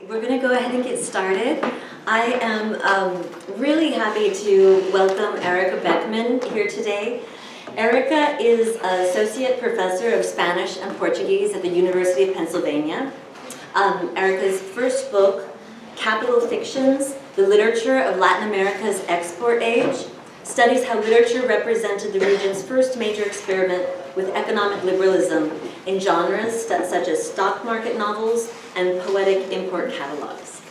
We're going to go ahead and get started. I am really happy to welcome Ericka Beckman here today. Ericka is Associate Professor of Spanish and Portuguese at the University of Pennsylvania. Ericka's first book, Capital Fictions, The Literature of Latin America's Export Age, studies how literature represented the region's first major experiment with economic liberalism in genres such as stock market novels and poetic import catalogs.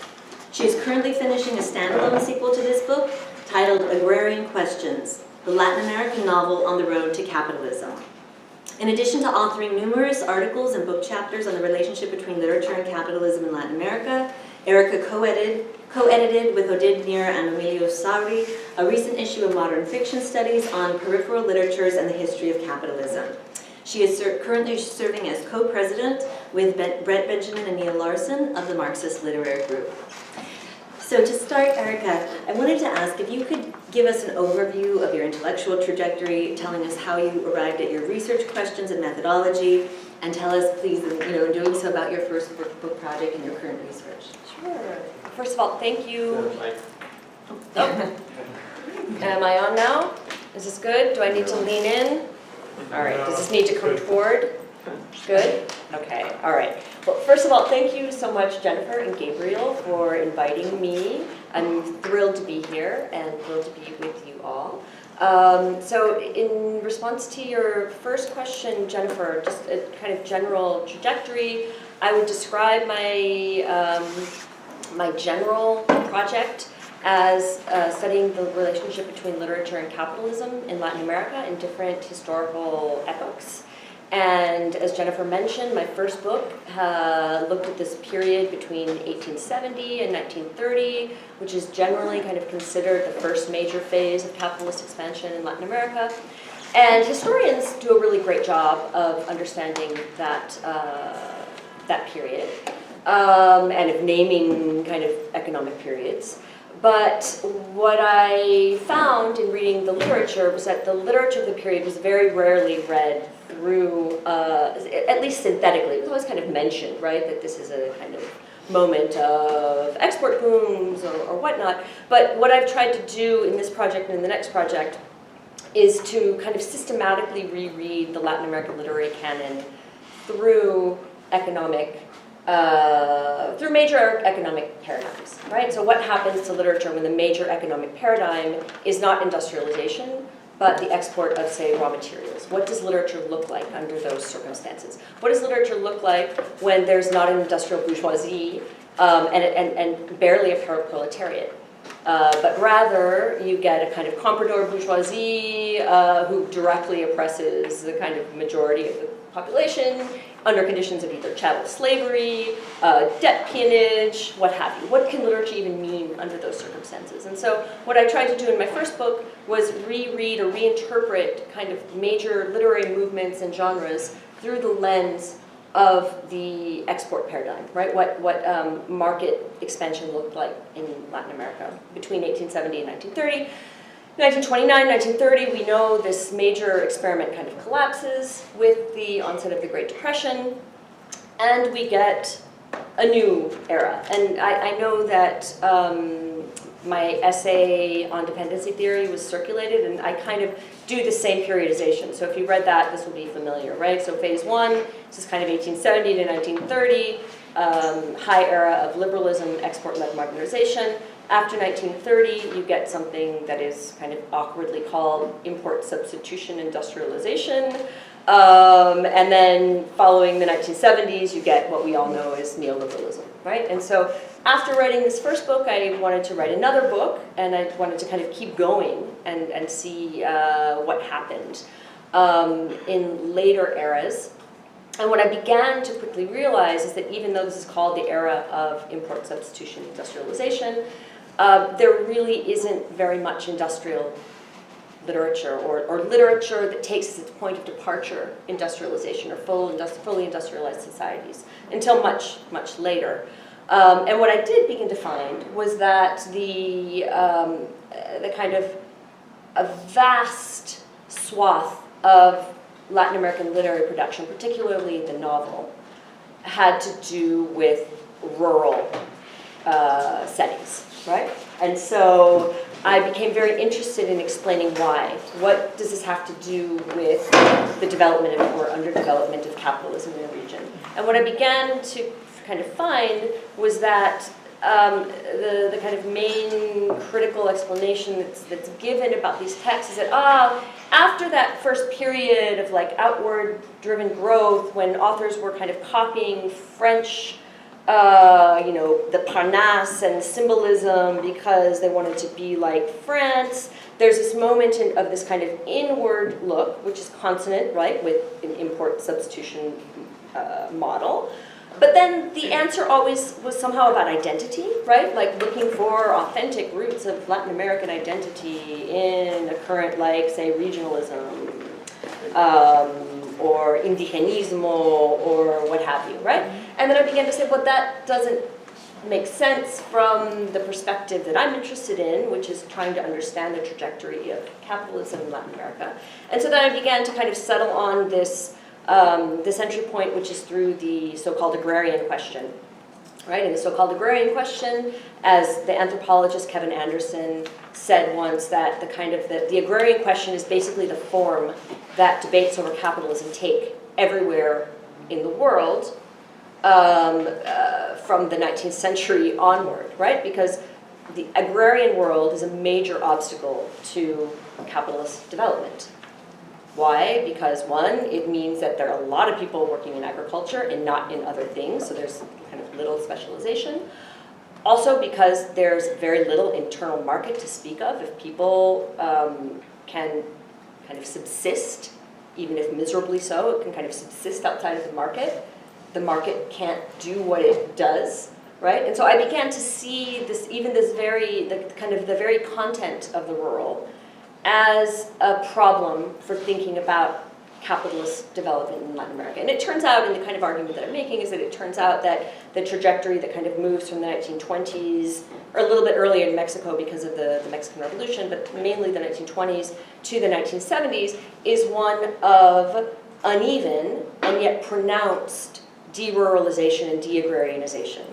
She is currently finishing a standalone sequel to this book titled Agrarian Questions, the Latin American novel on the road to capitalism. In addition to authoring numerous articles and book chapters on the relationship between literature and capitalism in Latin America, Ericka co-edited with Oded Nir and Emilio Sauri a recent issue of Modern Fiction Studies on peripheral literatures and the history of capitalism. She is currently serving as co-president with Brett Benjamin and Neil Larson of the Marxist Literary Group. So to start, Ericka, I wanted to ask if you could give us an overview of your intellectual trajectory, telling us how you arrived at your research questions and methodology, and tell us, please, in doing so, about your first book project and your current research. Sure. First of all, thank you. Oh. Am I on now? Is this good? Do I need to lean in? All right. Does this need to come toward? Good? Okay. All right. Well, first of all, thank you so much, Jennifer and Gabriel, for inviting me. I'm thrilled to be here and thrilled to be with you all. So in response to your first question, Jennifer, just a kind of general trajectory, I would describe my, my general project as studying the relationship between literature and capitalism in Latin America in different historical epochs. And as Jennifer mentioned, my first book looked at this period between 1870 and 1930, which is generally kind of considered the first major phase of capitalist expansion in Latin America. And historians do a really great job of understanding that, that period and of naming kind of economic periods. But what I found in reading the literature was that the literature of the period was very rarely read through, at least synthetically. It was always kind of mentioned, right, that this is a kind of moment of export booms or whatnot. But what I've tried to do in this project and in the next project is to kind of systematically reread the Latin American literary canon through through major economic paradigms, right? So what happens to literature when the major economic paradigm is not industrialization, but the export of, say, raw materials? What does literature look like under those circumstances? What does literature look like when there's not an industrial bourgeoisie and barely a proletariat? But rather, you get a kind of comprador bourgeoisie who directly oppresses the kind of majority of the population under conditions of either chattel slavery, debt peonage, what have you. What can literature even mean under those circumstances? And so what I tried to do in my first book was reread or reinterpret kind of major literary movements and genres through the lens of the export paradigm, right? What market expansion looked like in Latin America between 1870 and 1930. 1929, 1930, we know this major experiment kind of collapses with the onset of the Great Depression, and we get a new era. And I know that my essay on dependency theory was circulated, and I kind of do the same periodization. So if you read that, this will be familiar, right? So phase one, this is kind of 1870 to 1930, high era of liberalism, export-led modernization. After 1930, you get something that is kind of awkwardly called import substitution industrialization. And then following the 1970s, you get what we all know as neoliberalism, right? And so after writing this first book, I wanted to write another book, and I wanted to kind of keep going and see what happened in later eras. And what I began to quickly realize is that even though this is called the era of import substitution industrialization, there really isn't very much industrial literature or literature that takes as its point of departure industrialization or fully industrialized societies until much, much later. And what I did begin to find was that the kind of a vast swath of Latin American literary production, particularly the novel, had to do with rural settings, right? And so I became very interested in explaining why. What does this have to do with the development of, or underdevelopment of capitalism in the region? And what I began to kind of find was that the kind of main critical explanation that's given about these texts is that, after that first period of like outward-driven growth, when authors were kind of copying French, the Parnasse and symbolism because they wanted to be like France, there's this moment of this kind of inward look, which is consonant, right, with an import substitution model. But then the answer always was somehow about identity, right? Like looking for authentic roots of Latin American identity in a current, like, say, regionalism, or indigenismo, or what have you, right? And then I began to say, well, that doesn't make sense from the perspective that I'm interested in, which is trying to understand the trajectory of capitalism in Latin America. And so then I began to kind of settle on this entry point, which is through the so-called agrarian question, right? And the so-called agrarian question, as the anthropologist Kevin Anderson said once, that the agrarian question is basically the form that debates over capitalism take everywhere in the world from the 19th century onward, right? Because the agrarian world is a major obstacle to capitalist development. Why? Because one, it means that there are a lot of people working in agriculture and not in other things, so there's kind of little specialization. Also because there's very little internal market to speak of. If people can kind of subsist, even if miserably so, it can kind of subsist outside of the market can't do what it does, right? And so I began to see this, even this the very content of the rural as a problem for thinking about capitalist development in Latin America. And it turns out, and the kind of argument that I'm making is that it turns out that the trajectory that kind of moves from the 1920s, or a little bit earlier in Mexico because of the Mexican Revolution, but mainly the 1920s to the 1970s, is one of uneven and yet pronounced deruralization and deagrarianization,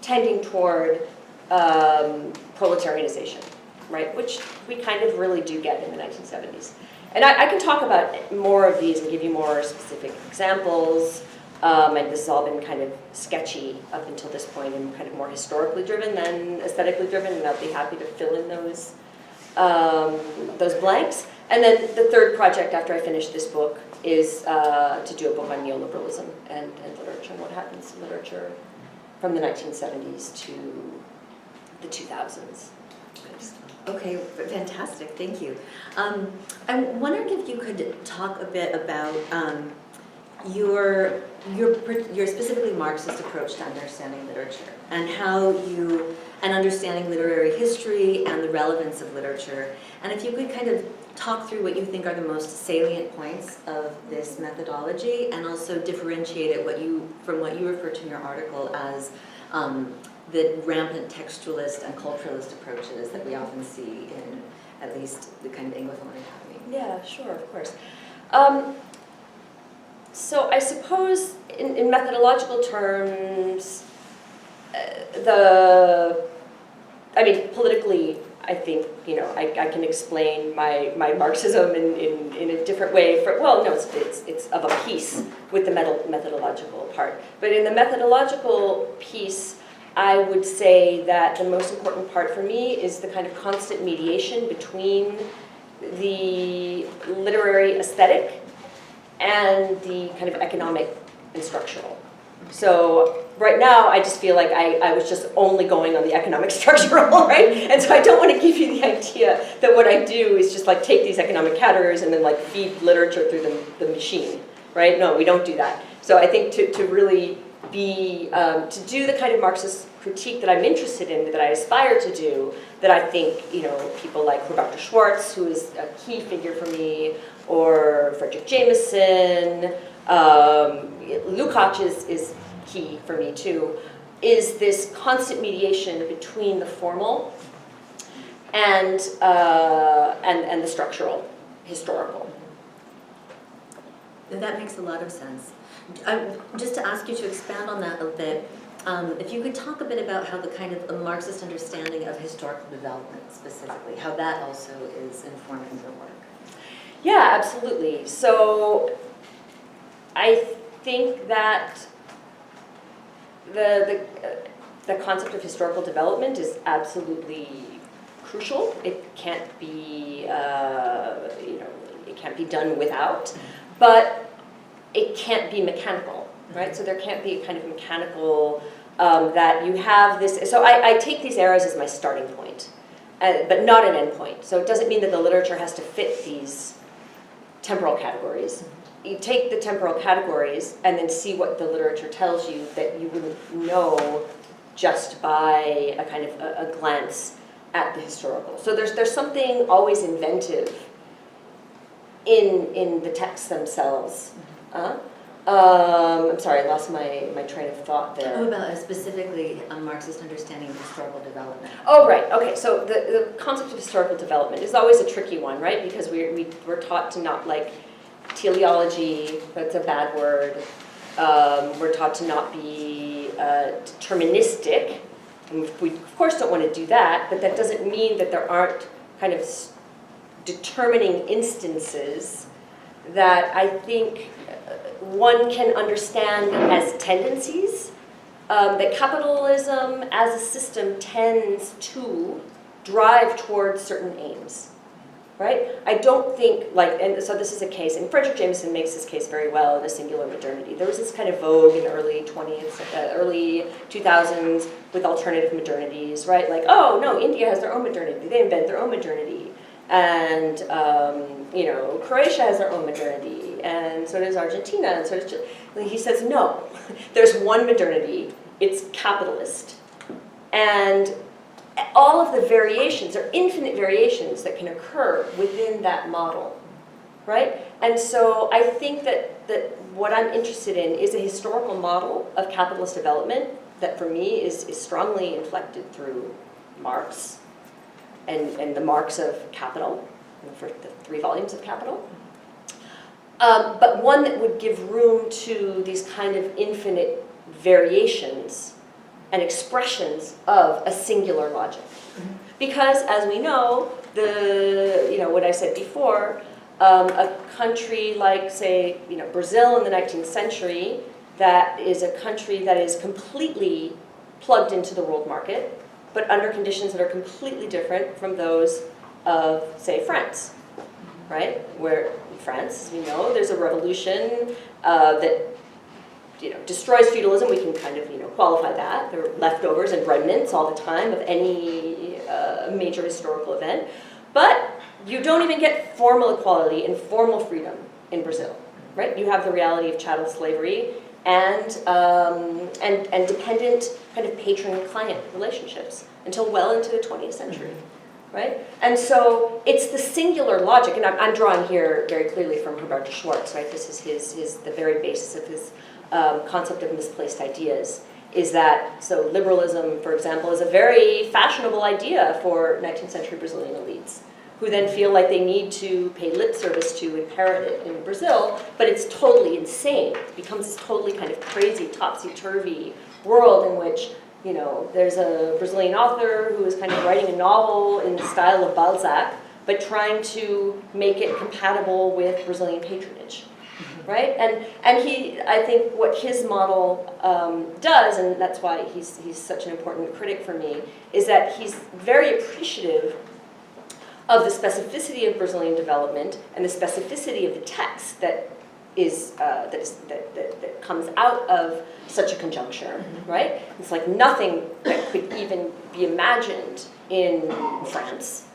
tending toward proletarianization, right? Which we kind of really do get in the 1970s. And I can talk about more of these and give you more specific examples. And this has all been kind of sketchy up until this point and kind of more historically driven than aesthetically driven, and I'll be happy to fill in those blanks. And then the third project after I finish this book is to do a book on neoliberalism and literature and what happens to literature from the 1970s to the 2000s. Okay, fantastic, thank you. I'm wondering if you could talk a bit about your specifically Marxist approach to understanding literature and and understanding literary history and the relevance of literature. And if you could kind of talk through what you think are the most salient points of this methodology and also differentiate it from what you refer to in your article as the rampant textualist and culturalist approaches that we often see in at least the kind of Anglophone academy. Yeah, sure, of course. So I suppose in methodological terms, politically, I think, I can explain my Marxism in a different way. It's of a piece with the methodological part. But in the methodological piece, I would say that the most important part for me is the kind of constant mediation between the literary aesthetic and the kind of economic and structural. So right now, I just feel like I was just only going on the economic structural, right? And so I don't want to give you the idea that what I do is just like take these economic categories and then like feed literature through the machine, right? No, we don't do that. So I think to really be, to do the kind of Marxist critique that I'm interested in, that I aspire to do, that I think, people like Roberto Schwartz, who is a key figure for me, or Frederick Jameson, Lukács is key for me too, is this constant mediation between the formal and the structural, historical. And that makes a lot of sense. Just to ask you to expand on that a bit, if you could talk a bit about how the kind of a Marxist understanding of historical development specifically, how that also is informing your work. Yeah, absolutely. So I think that the concept of historical development is absolutely crucial. It can't be, it can't be done without, but it can't be mechanical, right? So there can't be a kind of mechanical that you have this. So I take these eras as my starting point, but not an end point. So it doesn't mean that the literature has to fit these temporal categories. You take the temporal categories and then see what the literature tells you that you wouldn't know just by a kind of a glance at the historical. So there's something always inventive in the texts themselves. I'm sorry, I lost my train of thought there. How about specifically a Marxist understanding of historical development? Oh, right. Okay, so the concept of historical development is always a tricky one, right? Because we're taught to not like teleology, that's a bad word. We're taught to not be deterministic. And we, of course, don't want to do that, but that doesn't mean that there aren't kind of determining instances that I think one can understand as tendencies, that capitalism as a system tends to drive towards certain aims, right? I don't think, like, and so this is a case, and Frederick Jameson makes this case very well in A Singular Modernity. There was this kind of vogue in the early 2000s with alternative modernities, right? Like, oh, no, India has their own modernity. They invent their own modernity. And, Croatia has their own modernity, and so does Argentina, and so does Chile. And he says, no, there's one modernity, it's capitalist. And all of the variations, there are infinite variations that can occur within that model, right? And so I think that what I'm interested in is a historical model of capitalist development that for me is strongly inflected through Marx, and the Marx of Capital, for the 3 volumes of Capital. But one that would give room to these kind of infinite variations and expressions of a singular logic. Because, as we know, what I said before, a country like, say, Brazil in the 19th century, that is a country that is completely plugged into the world market, but under conditions that are completely different from those of, say, France, right? Where in France, as we know, there's a revolution that destroys feudalism. We can kind of qualify that. There are leftovers and remnants all the time of any major historical event. But you don't even get formal equality and formal freedom in Brazil, right? You have the reality of chattel slavery and dependent kind of patron-client relationships until well into the 20th century, right? And so it's the singular logic, and I'm drawing here very clearly from Humberto Schwartz, right? This is the very basis of his concept of misplaced ideas, is that, so liberalism, for example, is a very fashionable idea for 19th century Brazilian elites, who then feel like they need to pay lip service to and parrot it in Brazil, but it's totally insane. It becomes this totally kind of crazy, topsy-turvy world in which, there's a Brazilian author who is kind of writing a novel in the style of Balzac, but trying to make it compatible with Brazilian patronage, right? And I think what his model does, and that's why he's such an important critic for me, is that he's very appreciative of the specificity of Brazilian development and the specificity of the text that comes out of such a conjuncture, right? It's like nothing that could even be imagined in France.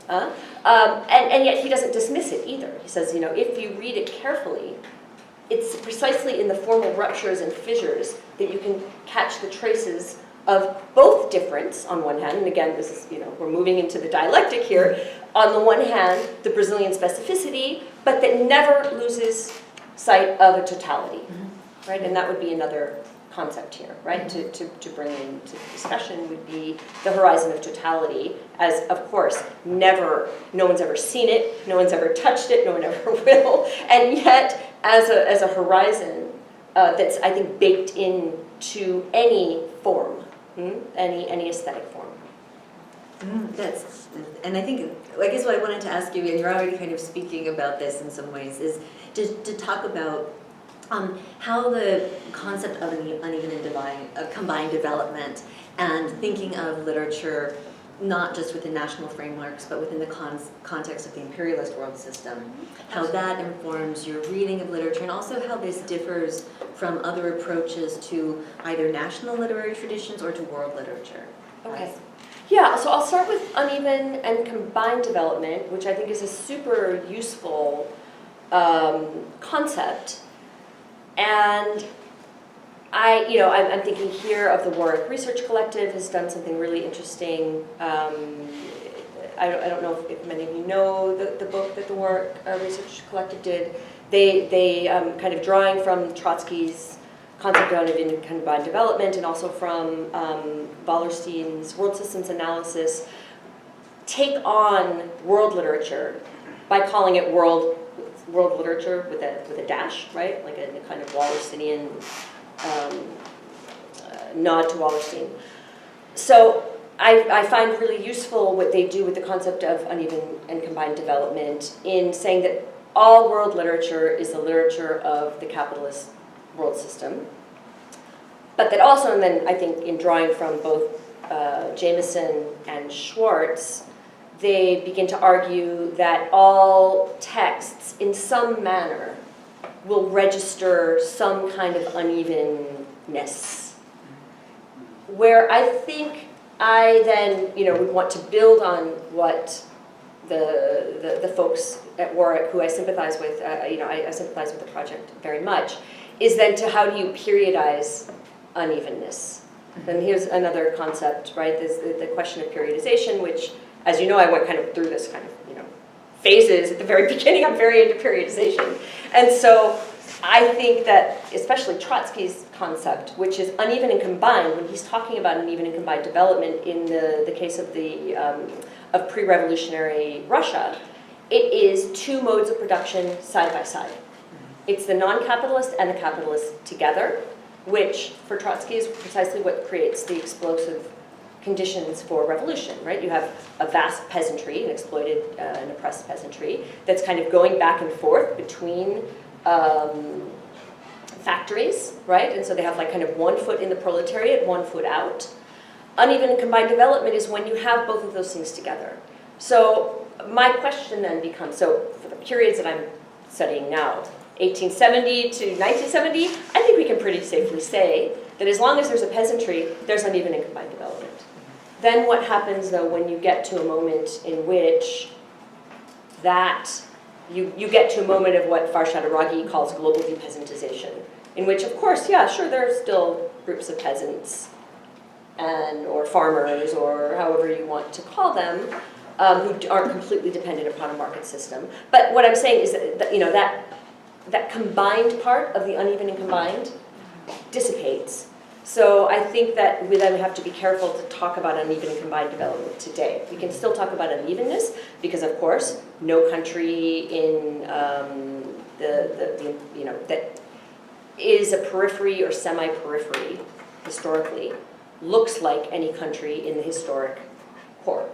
And yet he doesn't dismiss it either. He says, if you read it carefully, it's precisely in the formal ruptures and fissures that you can catch the traces of both difference on one hand, and again, this is, we're moving into the dialectic here, on the one hand, the Brazilian specificity, but that never loses sight of a totality, right? And that would be another concept here, right? To bring into the discussion would be the horizon of totality, as, of course, no one's ever seen it, no one's ever touched it, no one ever will, and yet, as a horizon that's, I think, baked in to any form, any aesthetic form. And I guess what I wanted to ask you, and you're already kind of speaking about this in some ways, is to talk about how the concept of an uneven and combined development and thinking of literature not just within national frameworks, but within the context of the imperialist world system, how that informs your reading of literature, and also how this differs from other approaches to either national literary traditions or to world literature. Okay. Yeah, so I'll start with uneven and combined development, which I think is a super useful concept. And I'm thinking here of the Warwick Research Collective has done something really interesting. I don't know if many of you know the book that the Warwick Research Collective did. They kind of drawing from Trotsky's concept of uneven and combined development, and also from Wallerstein's world systems analysis, take on world literature by calling it world literature with a dash, right? Like a kind of Wallersteinian nod to Wallerstein. So I find really useful what they do with the concept of uneven and combined development in saying that all world literature is the literature of the capitalist world system. But that also, and then I think in drawing from both Jameson and Schwartz, they begin to argue that all texts in some manner will register some kind of unevenness. Where I think I then, would want to build on what the folks at Warwick, who I sympathize with, I sympathize with the project very much, is then to how do you periodize unevenness? And here's another concept, right? There's the question of periodization, which, as you know, I went kind of through this kind of, phases at the very beginning. I'm very into periodization. And so I think that, especially Trotsky's concept, which is uneven and combined, when he's talking about uneven and combined development in the case of of pre-revolutionary Russia, it is two modes of production side by side. It's the non-capitalist and the capitalist together, which for Trotsky is precisely what creates the explosive conditions for revolution, right? You have a vast peasantry, an exploited and oppressed peasantry, that's kind of going back and forth between factories, right? And so they have like kind of 1 foot in the proletariat, 1 foot out. Uneven and combined development is when you have both of those things together. So my question then becomes, so for the periods that I'm studying now, 1870 to 1970, I think we can pretty safely say that as long as there's a peasantry, there's uneven and combined development. Then what happens, though, when you get to a moment in which you get to a moment of what Farshad Araghi calls global depeasantization, in which, of course, yeah, sure, there are still groups of peasants or farmers, or however you want to call them, who aren't completely dependent upon a market system. But what I'm saying is that, that combined part of the uneven and combined dissipates. So I think that we then have to be careful to talk about uneven and combined development today. We can still talk about unevenness because, of course, no country in that is a periphery or semi-periphery historically looks like any country in the historic core.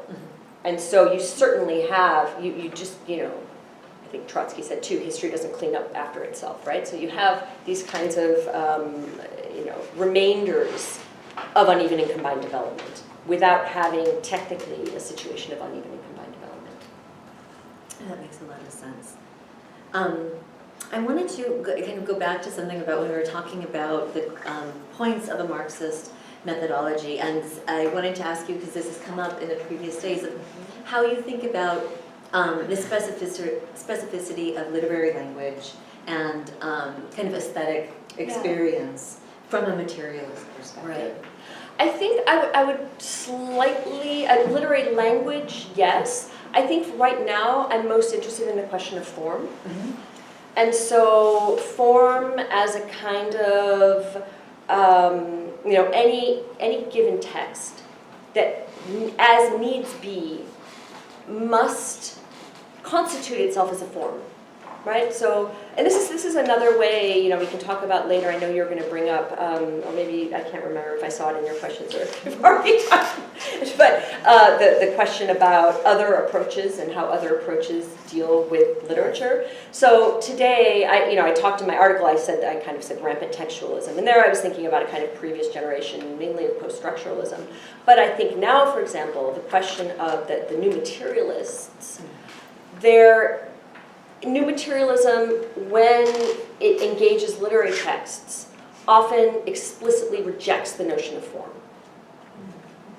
And so you certainly have, you just, I think Trotsky said too, history doesn't clean up after itself, right? So you have these kinds of, remainders of uneven and combined development without having technically a situation of uneven and combined development. That makes a lot of sense. I wanted to kind of go back to something about when we were talking about the points of a Marxist methodology, and I wanted to ask you, because this has come up in the previous days, of how you think about the specificity of literary language and kind of aesthetic experience from a materialist perspective. Right. I think I would slightly, literary language, yes. I think right now I'm most interested in the question of form. Mm-hmm. And so form as a kind of, any given text that as needs be must constitute itself as a form. right? So, and this is another way, we can talk about later. I know you're going to bring up, or maybe I can't remember if I saw it in your questions or if you've already talked, but the question about other approaches and how other approaches deal with literature. So today, I talked in my article, I kind of said rampant textualism, and there I was thinking about a kind of previous generation, mainly of post-structuralism. But I think now, for example, the question of the new materialists, new materialism, when it engages literary texts, often explicitly rejects the notion of form,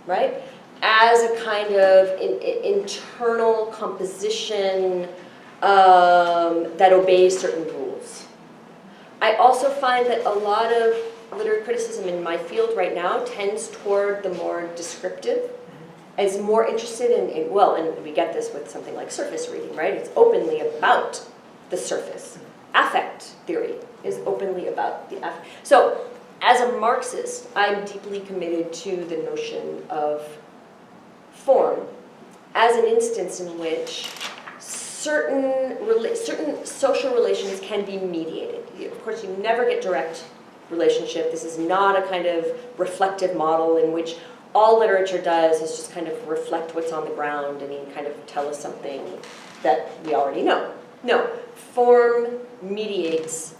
right? As a kind of internal composition that obeys certain rules. I also find that a lot of literary criticism in my field right now tends toward the more descriptive, is more interested in, and we get this with something like surface reading, right? It's openly about the surface. Affect theory is openly about the affect. So, as a Marxist, I'm deeply committed to the notion of form as an instance in which certain social relations can be mediated. Of course, you never get direct relationship. This is not a kind of reflective model in which all literature does is just kind of reflect what's on the ground and kind of tell us something that we already know. No, form mediates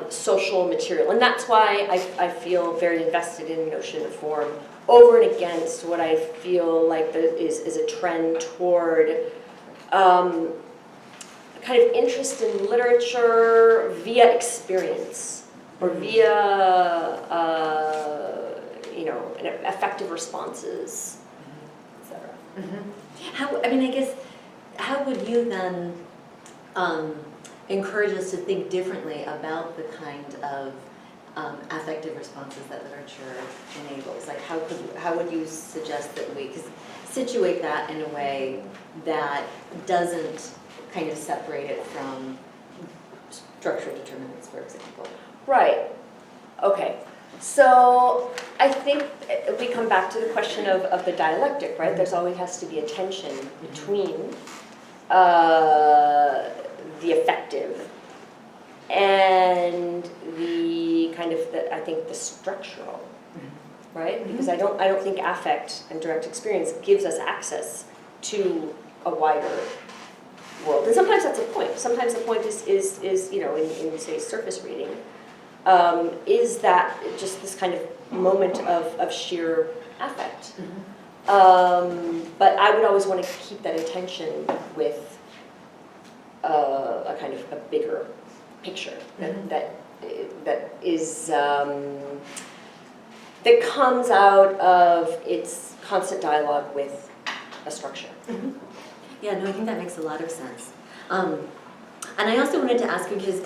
social material. And that's why I feel very invested in the notion of form over and against what I feel like is a trend toward a kind of interest in literature via experience or via effective responses, etc. Mm-hmm. How would you then encourage us to think differently about the kind of affective responses that literature enables? Like, how would you suggest that we situate that in a way that doesn't kind of separate it from structural determinants, for example? Right. Okay. So I think we come back to the question of the dialectic, right? There's always has to be a tension between the effective and the kind of the structural, right? Because I don't think affect and direct experience gives us access to a wider world. And sometimes that's a point. Sometimes the point is in say surface reading, is that just this kind of moment of sheer affect. But I would always want to keep that intention with a kind of a bigger picture that is that comes out of its constant dialogue with a structure. Yeah, no, I think that makes a lot of sense. And I also wanted to ask you, because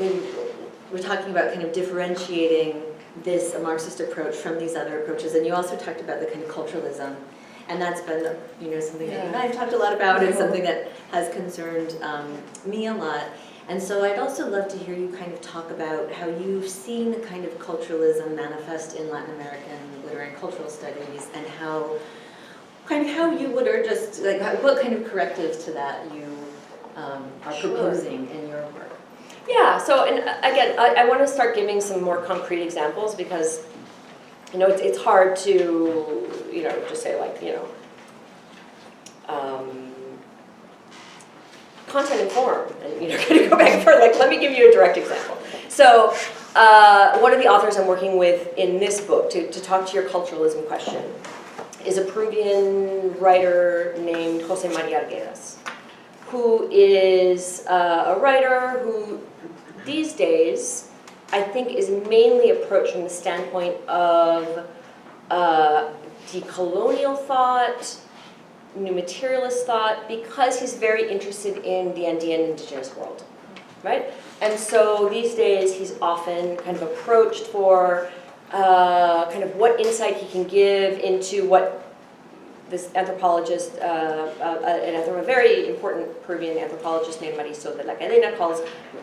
we're talking about kind of differentiating this Marxist approach from these other approaches, and you also talked about the kind of culturalism, and that's been something that you and I have talked a lot about, and something that has concerned me a lot. And so I'd also love to hear you kind of talk about how you've seen the kind of culturalism manifest in Latin American literary and cultural studies, and how you would, or just like what kind of correctives to that you are proposing in your work. Yeah, so, and again, I want to start giving some more concrete examples, because it's hard to just say content and form, and kind of go back for let me give you a direct example. So one of the authors I'm working with in this book to talk to your culturalism question is a Peruvian writer named Jose Maria Arguedas, who is a writer who these days I think is mainly approached from the standpoint of decolonial thought, new materialist thought, because he's very interested in the Andean indigenous world, right? And so these days he's often kind of approached for kind of what insight he can give into what this anthropologist, a very important Peruvian anthropologist named Marisol de la Cadena calls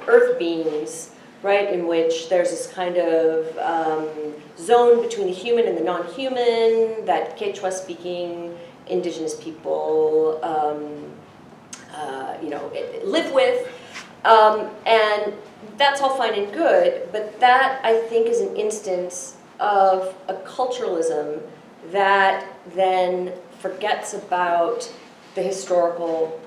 earth beings, right, in which there's this kind of zone between the human and the non-human that Quechua-speaking indigenous people, live with, And that's all fine and good, but that, I think, is an instance of a culturalism that then forgets about the historical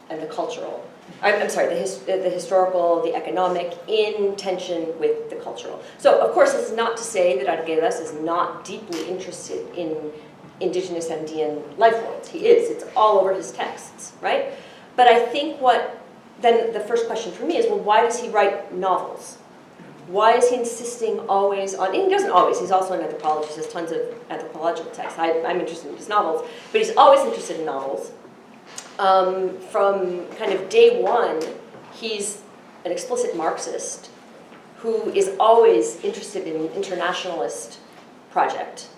and the cultural. I'm sorry, the historical, the economic, in tension with the cultural. So, of course, this is not to say that Arguedas is not deeply interested in indigenous Andean life worlds. He is. It's all over his texts, right? But I think then the first question for me is, well, why does he write novels? Why is he insisting always on, and he doesn't always, he's also an anthropologist, has tons of anthropological texts. I'm interested in his novels, but he's always interested in novels. From kind of day one, he's an explicit Marxist who is always interested in an internationalist project.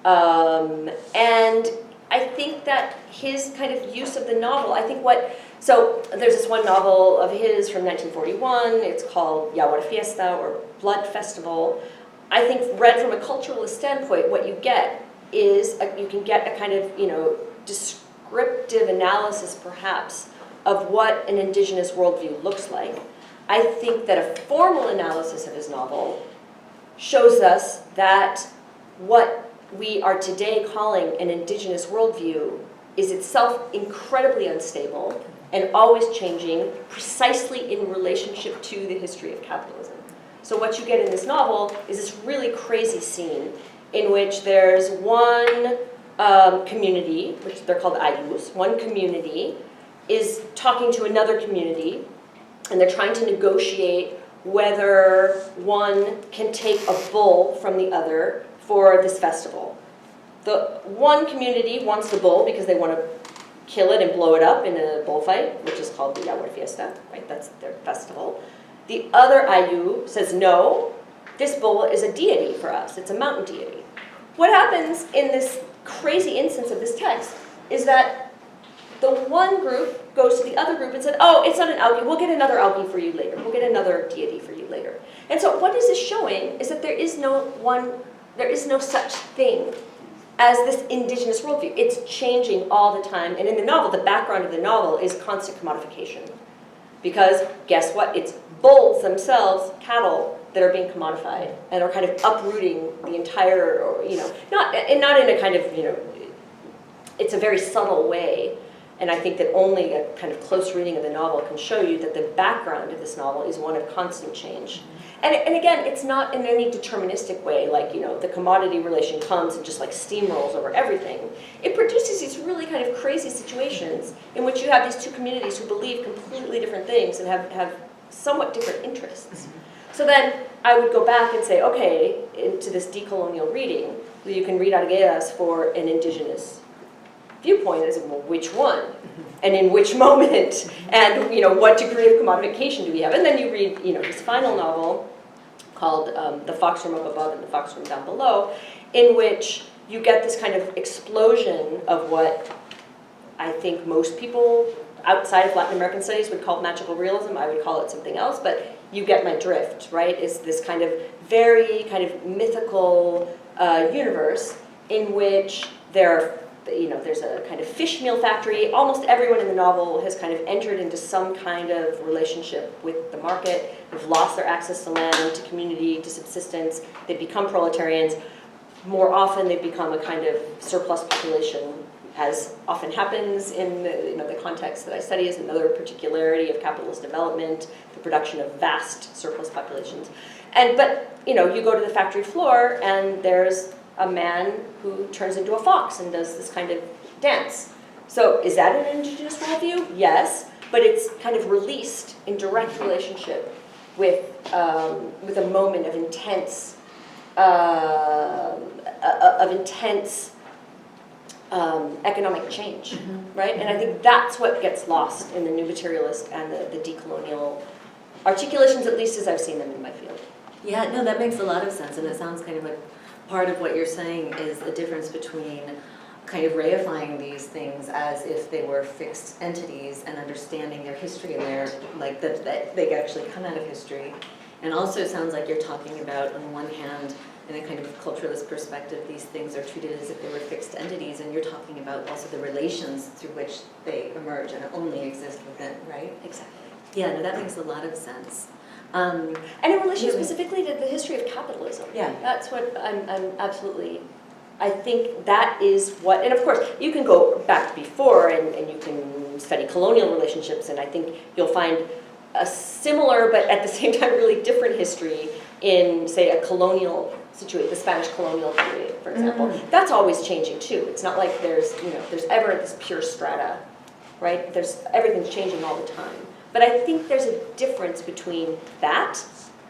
And I think that his kind of use of the novel, so there's this one novel of his from 1941, it's called Yaguara Fiesta, or Blood Festival. I think read from a culturalist standpoint, what you get is, you can get a kind of, descriptive analysis perhaps of what an indigenous worldview looks like. I think that a formal analysis of his novel shows us that what we are today calling an indigenous worldview is itself incredibly unstable and always changing, precisely in relationship to the history of capitalism. So what you get in this novel is this really crazy scene in which there's one community, which they're called ayllus, one community is talking to another community, and they're trying to negotiate whether one can take a bull from the other for this festival. The one community wants the bull because they want to kill it and blow it up in a bullfight, which is called the Yaguara Fiesta, right? That's their festival. The other ayllu says, no, this bull is a deity for us. It's a mountain deity. What happens in this crazy instance of this text is that the one group goes to the other group and said, oh, it's not an algae, we'll get another algae for you later. We'll get another deity for you later. And so what is this showing is that there is no such thing as this indigenous worldview. It's changing all the time. And in the novel, the background of the novel is constant commodification. Because guess what? It's bulls themselves, cattle, that are being commodified and are kind of uprooting the entire, not in a kind of, it's a very subtle way. And I think that only a kind of close reading of the novel can show you that the background of this novel is one of constant change. And again, it's not in any deterministic way, like, the commodity relation comes and just like steamrolls over everything. It produces these really kind of crazy situations in which you have these two communities who believe completely different things and have somewhat different interests. So then I would go back and say, okay, into this decolonial reading, you can read Arguedas for an indigenous viewpoint as, well, which one? And in which moment? And, what degree of commodification do we have? And then you read, his final novel called The Fox Room Up Above and The Fox Room Down Below, in which you get this kind of explosion of what I think most people outside of Latin American studies would call magical realism. I would call it something else, but you get my drift, right? It's this kind of very kind of mythical universe in which there's a kind of fish meal factory. Almost everyone in the novel has kind of entered into some kind of relationship with the market. They've lost their access to land, to community, to subsistence. They become proletarians. More often, they become a kind of surplus population, as often happens in the context that I study is another particularity of capitalist development, the production of vast surplus populations. But you go to the factory floor and there's a man who turns into a fox and does this kind of dance. So is that an indigenous worldview? Yes, but it's kind of released in direct relationship with a moment of intense economic change, right? And I think that's what gets lost in the new materialist and the decolonial articulations, at least as I've seen them in my field. Yeah, no, that makes a lot of sense, and it sounds kind of like part of what you're saying is the difference between kind of reifying these things as if they were fixed entities and understanding their history and their, like, that they actually come out of history. And also it sounds like you're talking about, on one hand, in a kind of culturalist perspective, these things are treated as if they were fixed entities, and you're talking about also the relations through which they emerge and only exist within, right? Exactly. Yeah, no, that makes a lot of sense. And in relation specifically to the history of capitalism. Yeah. That's what I'm absolutely, I think that is what, and of course, you can go back before and you can study colonial relationships, and I think you'll find a similar, but at the same time really different history in, say, a colonial situation, the Spanish colonial period, for example. That's always changing too. It's not like there's ever this pure strata, right? Everything's changing all the time. But I think there's a difference between that,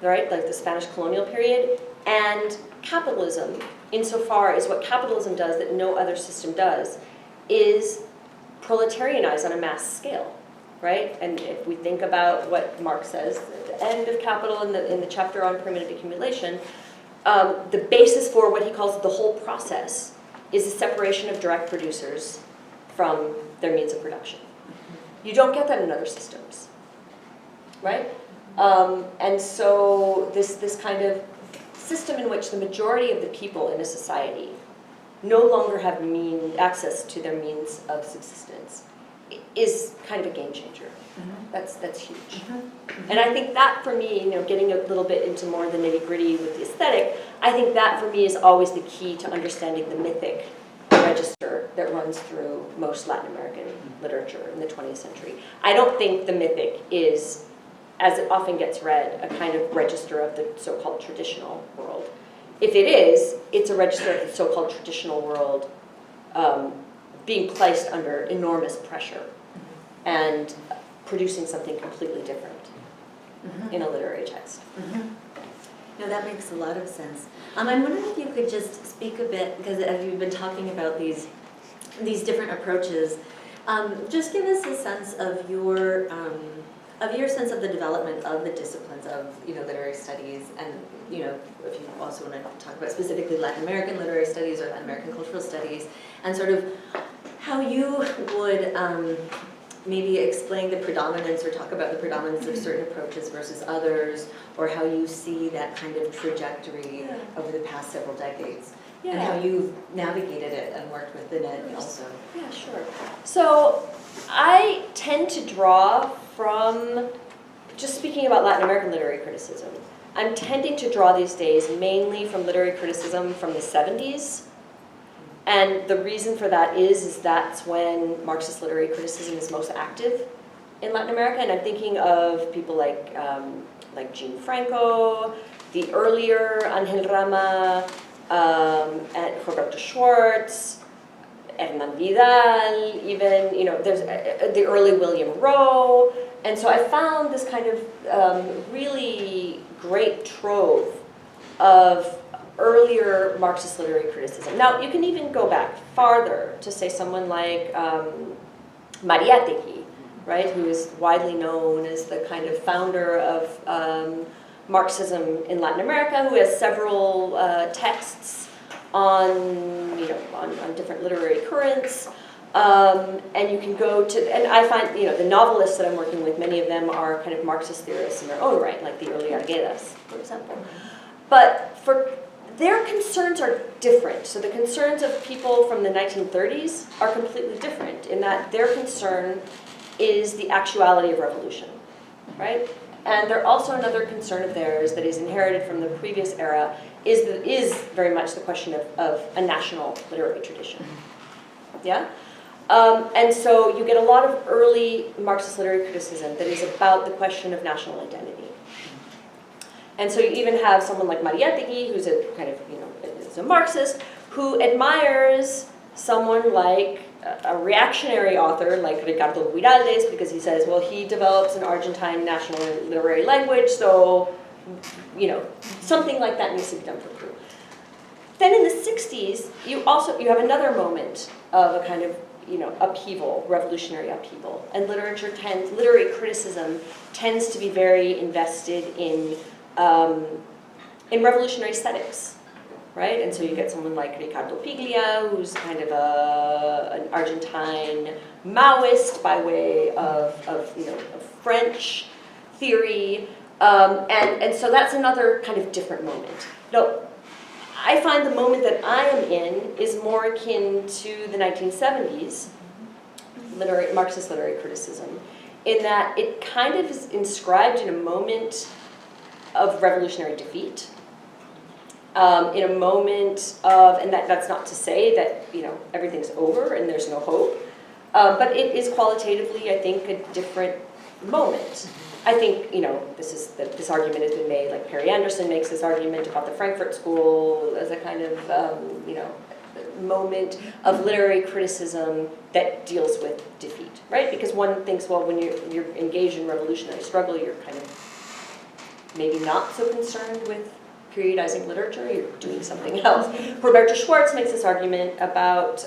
right, like the Spanish colonial period, and capitalism, insofar as what capitalism does that no other system does, is proletarianize on a mass scale, right? And if we think about what Marx says at the end of Capital in the chapter on primitive accumulation, the basis for what he calls the whole process is the separation of direct producers from their means of production. You don't get that in other systems, right? And so this kind of system in which the majority of the people in a society no longer have access to their means of subsistence is kind of a game changer. That's huge. And I think that for me, getting a little bit into more of the nitty-gritty with the aesthetic, I think that for me is always the key to understanding the mythic register that runs through most Latin American literature in the 20th century. I don't think the mythic is, as it often gets read, a kind of register of the so-called traditional world. If it is, it's a register of the so-called traditional world being placed under enormous pressure and producing something completely different in a literary text. No, that makes a lot of sense. I'm wondering if you could just speak a bit, because as you've been talking about these different approaches, just give us a sense of your sense of the development of the disciplines of literary studies, and if you also want to talk about specifically Latin American literary studies or Latin American cultural studies, and sort of how you would maybe explain the predominance or talk about the predominance of certain approaches versus others, or how you see that kind of trajectory over the past several decades, and how you've navigated it and worked within it also. Yeah, sure. So I tend to draw from, just speaking about Latin American literary criticism, I'm tending to draw these days mainly from literary criticism from the 70s. And the reason for that is that's when Marxist literary criticism is most active in Latin America. And I'm thinking of people like Jean Franco, the earlier Angel Rama, and Roberto Schwartz, Hernan Vidal, even, there's the early William Rowe. And so I found this kind of really great trove of earlier Marxist literary criticism. Now, you can even go back farther to say someone like Mariátegui, right, who is widely known as the kind of founder of Marxism in Latin America, who has several texts on different literary currents. And you can go to, and I find, the novelists that I'm working with, many of them are kind of Marxist theorists in their own right, like the early Arguedas, for example. But their concerns are different. So the concerns of people from the 1930s are completely different in that their concern is the actuality of revolution, right? And they're also another concern of theirs that is inherited from the previous era is very much the question of a national literary tradition. Yeah? And so you get a lot of early Marxist literary criticism that is about the question of national identity. And so you even have someone like Mariátegui, who's a kind of, is a Marxist, who admires someone like a reactionary author like Ricardo Guiraldes, because he says, well, he develops an Argentine national literary language, so, something like that needs to be done for Peru. Then in the 60s, you have another moment of a kind of, upheaval, revolutionary upheaval. And literary criticism tends to be very invested in revolutionary aesthetics, right? And so you get someone like Ricardo Piglia, who's kind of an Argentine Maoist by way of French theory, and so that's another kind of different moment. Now, I find the moment that I am in is more akin to the 1970s, Marxist literary criticism, in that it kind of is inscribed in a moment of revolutionary defeat. In a moment of, and that's not to say that, you know, everything's over and there's no hope, but it is qualitatively, I think, a different moment. I think, you know, this argument has been made, like Perry Anderson makes this argument about the Frankfurt School as a kind of, you know, moment of literary criticism that deals with defeat, right? Because one thinks, well, when you're engaged in revolutionary struggle, you're kind of maybe not so concerned with periodizing literature, you're doing something else. Roberto Schwartz makes this argument about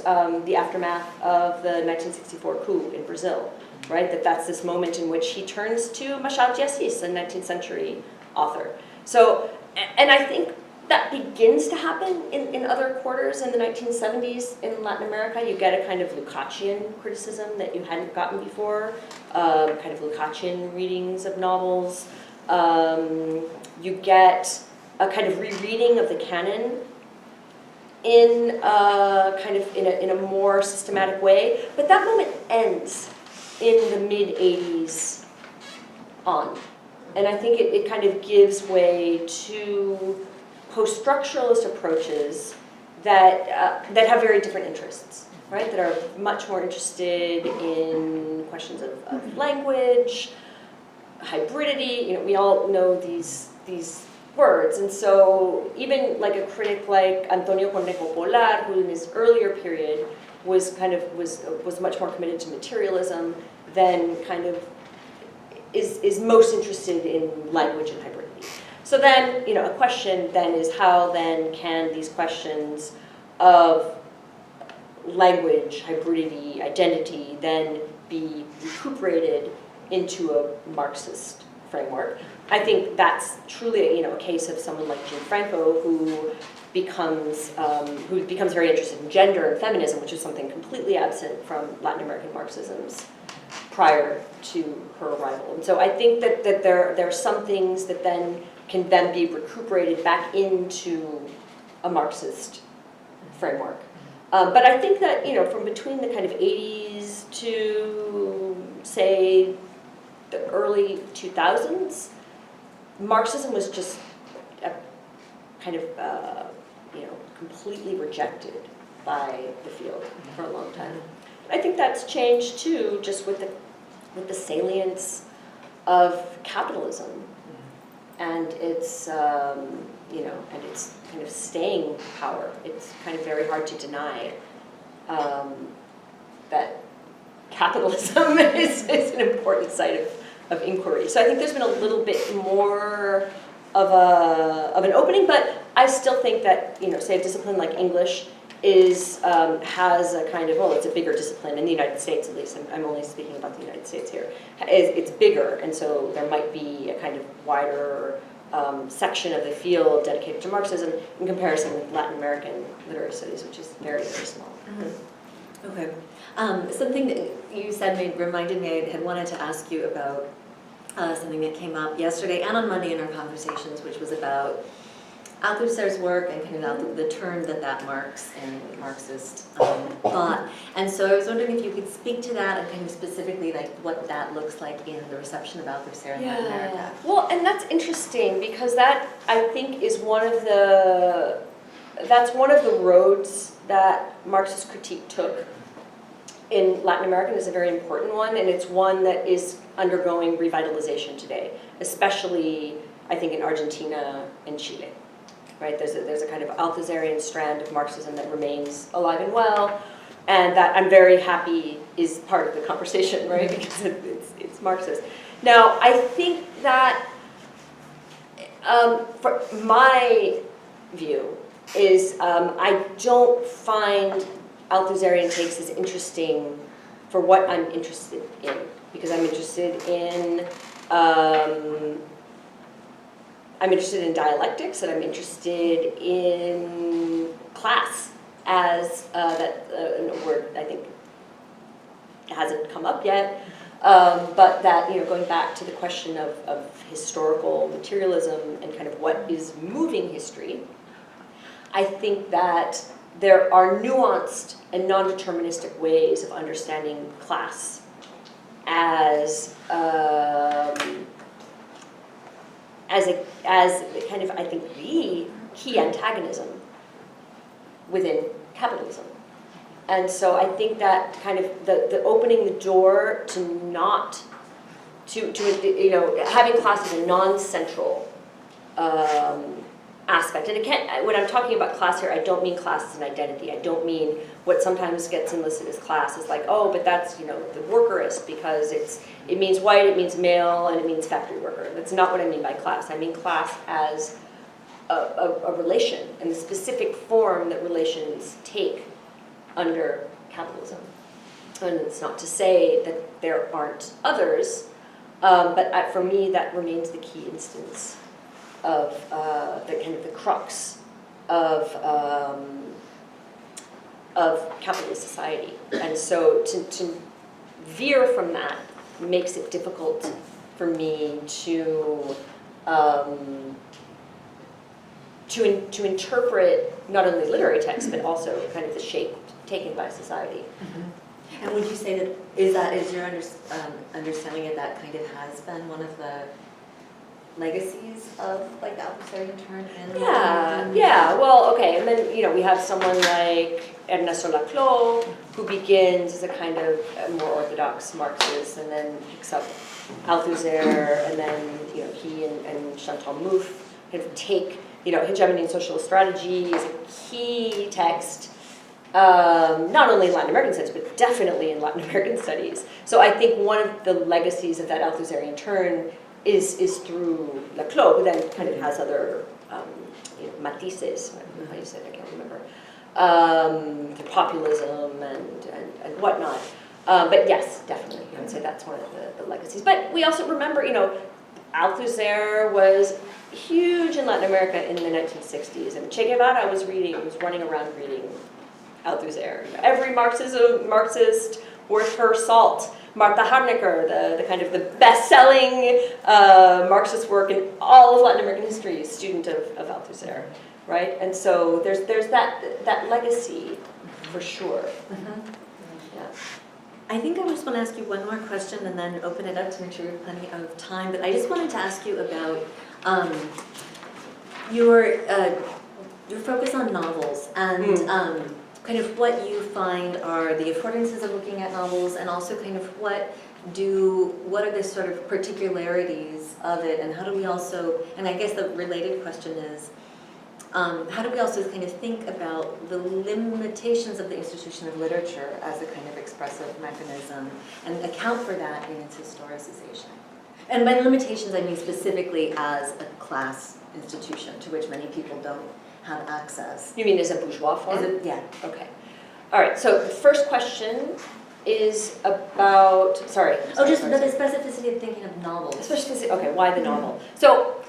the aftermath of the 1964 coup in Brazil, right? That's this moment in which he turns to Machado de Assis, a 19th century author. So, and I think that begins to happen in other quarters in the 1970s in Latin America. You get a kind of Lukácsian criticism that you hadn't gotten before, kind of Lukácsian readings of novels. You get a kind of rereading of the canon in a more systematic way. But that moment ends in the mid-'80s on. And I think it kind of gives way to post-structuralist approaches that have very different interests, right? That are much more interested in questions of language, hybridity. You know, we all know these words, and so even like a critic like Antonio Cornejo Polar, who in his earlier period was much more committed to materialism, then kind of is most interested in language and hybridity. So then, you know, a question then is how then can these questions of language, hybridity, identity then be recuperated into a Marxist framework? I think that's truly, you know, a case of someone like Gianfranco who becomes very interested in gender and feminism, which is something completely absent from Latin American Marxisms prior to her arrival. And so I think that there are some things that then can then be recuperated back into a Marxist framework. But I think that, you know, from between the kind of 80s to, say, the early 2000s, Marxism was just kind of, you know, completely rejected by the field for a long time. I think that's changed too, just with the salience of capitalism and its, you know, and its kind of staying power. It's kind of very hard to deny that capitalism is an important site of inquiry. So I think there's been a little bit more of an opening, but I still think that, you know, say a discipline like English has a kind of, well, it's a bigger discipline in the United States, at least. I'm only speaking about the United States here. It's bigger, and so there might be a kind of wider section of the field dedicated to Marxism in comparison with Latin American literary studies, which is very, very small. Mm-hmm. Okay. Something that you said reminded me, I had wanted to ask you about something that came up yesterday and on Monday in our conversations, which was about Althusser's work and kind of the turn that marks in Marxist thought. And so I was wondering if you could speak to that and kind of specifically like what that looks like in the reception of Althusser in Latin America. Well, and that's interesting because that, I think, is one of the roads that Marxist critique took in Latin America. Is a very important one, and it's one that is undergoing revitalization today, especially, I think, in Argentina and Chile. Right? There's a kind of Althusserian strand of Marxism that remains alive and well, and that I'm very happy is part of the conversation, right? Because it's Marxist. Now, I think that for my view is I don't find Althusserian takes as interesting for what I'm interested in, because I'm interested in dialectics, and I'm interested in class as a word I think hasn't come up yet, but that, you know, going back to the question of historical materialism and kind of what is moving history, I think that there are nuanced and non-deterministic ways of understanding class as kind of, I think, the key antagonism within capitalism. And so I think that kind of the opening the door to not, to you know, having class as a non-central aspect. And it can't, when I'm talking about class here, I don't mean class as an identity. I don't mean what sometimes gets enlisted as class is like, oh, but that's, you know, the workerist because it means white, it means male, and it means factory worker. That's not what I mean by class. I mean class as a relation and the specific form that relations take under capitalism. And it's not to say that there aren't others, but for me that remains the key instance of the kind of the crux of capitalist society. And so to veer from that makes it difficult for me to interpret not only literary text but also kind of the shape taken by society. Mm-hmm. And would you say that is your understanding of that kind of has been one of the legacies of like the adversarial turn? Yeah. Well, okay, and then you know we have someone like Ernesto Laclau who begins as a kind of a more orthodox Marxist, and then picks up Althusser, and then you know he and Chantal Mouffe kind of take Hegemony and Social Strategy is a key text. Not only in Latin American studies, but definitely in Latin American studies. So I think one of the legacies of that Althusserian turn is through Laclau, who then kind of has other matices, how you say it, I can't remember, through populism and whatnot. But yes, definitely, I would say that's one of the legacies. But we also remember, Althusser was huge in Latin America in the 1960s, and Che Guevara was running around reading Althusser. Every Marxist worth her salt. Martha Harnecker, the kind of the best-selling Marxist work in all of Latin American history, student of Althusser, right? And so there's that legacy for sure. Mm-hmm. Yeah. I think I just want to ask you one more question and then open it up to make sure we have plenty of time. But I just wanted to ask you about your focus on novels and kind of what you find are the affordances of looking at novels, and also kind of what are the sort of particularities of it, and how do we also, and I guess the related question is, how do we also kind of think about the limitations of the institution of literature as a kind of expressive mechanism and account for that in its historicization? And by limitations, I mean specifically as a class institution to which many people don't have access. You mean as a bourgeois form? Yeah. Okay. All right, so the first question is about, sorry. The specificity of thinking of novels. Okay, why the novel? So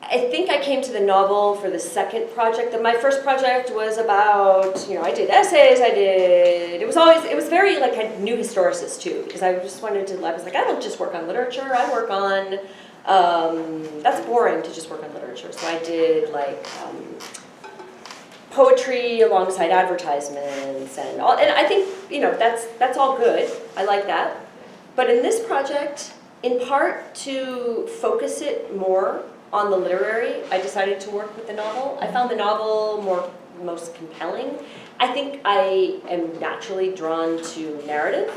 I think I came to the novel for the second project. My first project was about, I did essays, it was very like a new historicist too, because I just wanted to, I was like, I don't just work on literature, I work on, that's boring to just work on literature. So I did poetry alongside advertisements and all, and I think, that's all good. I like that. But in this project, in part to focus it more on the literary, I decided to work with the novel. I found the novel most compelling. I think I am naturally drawn to narrative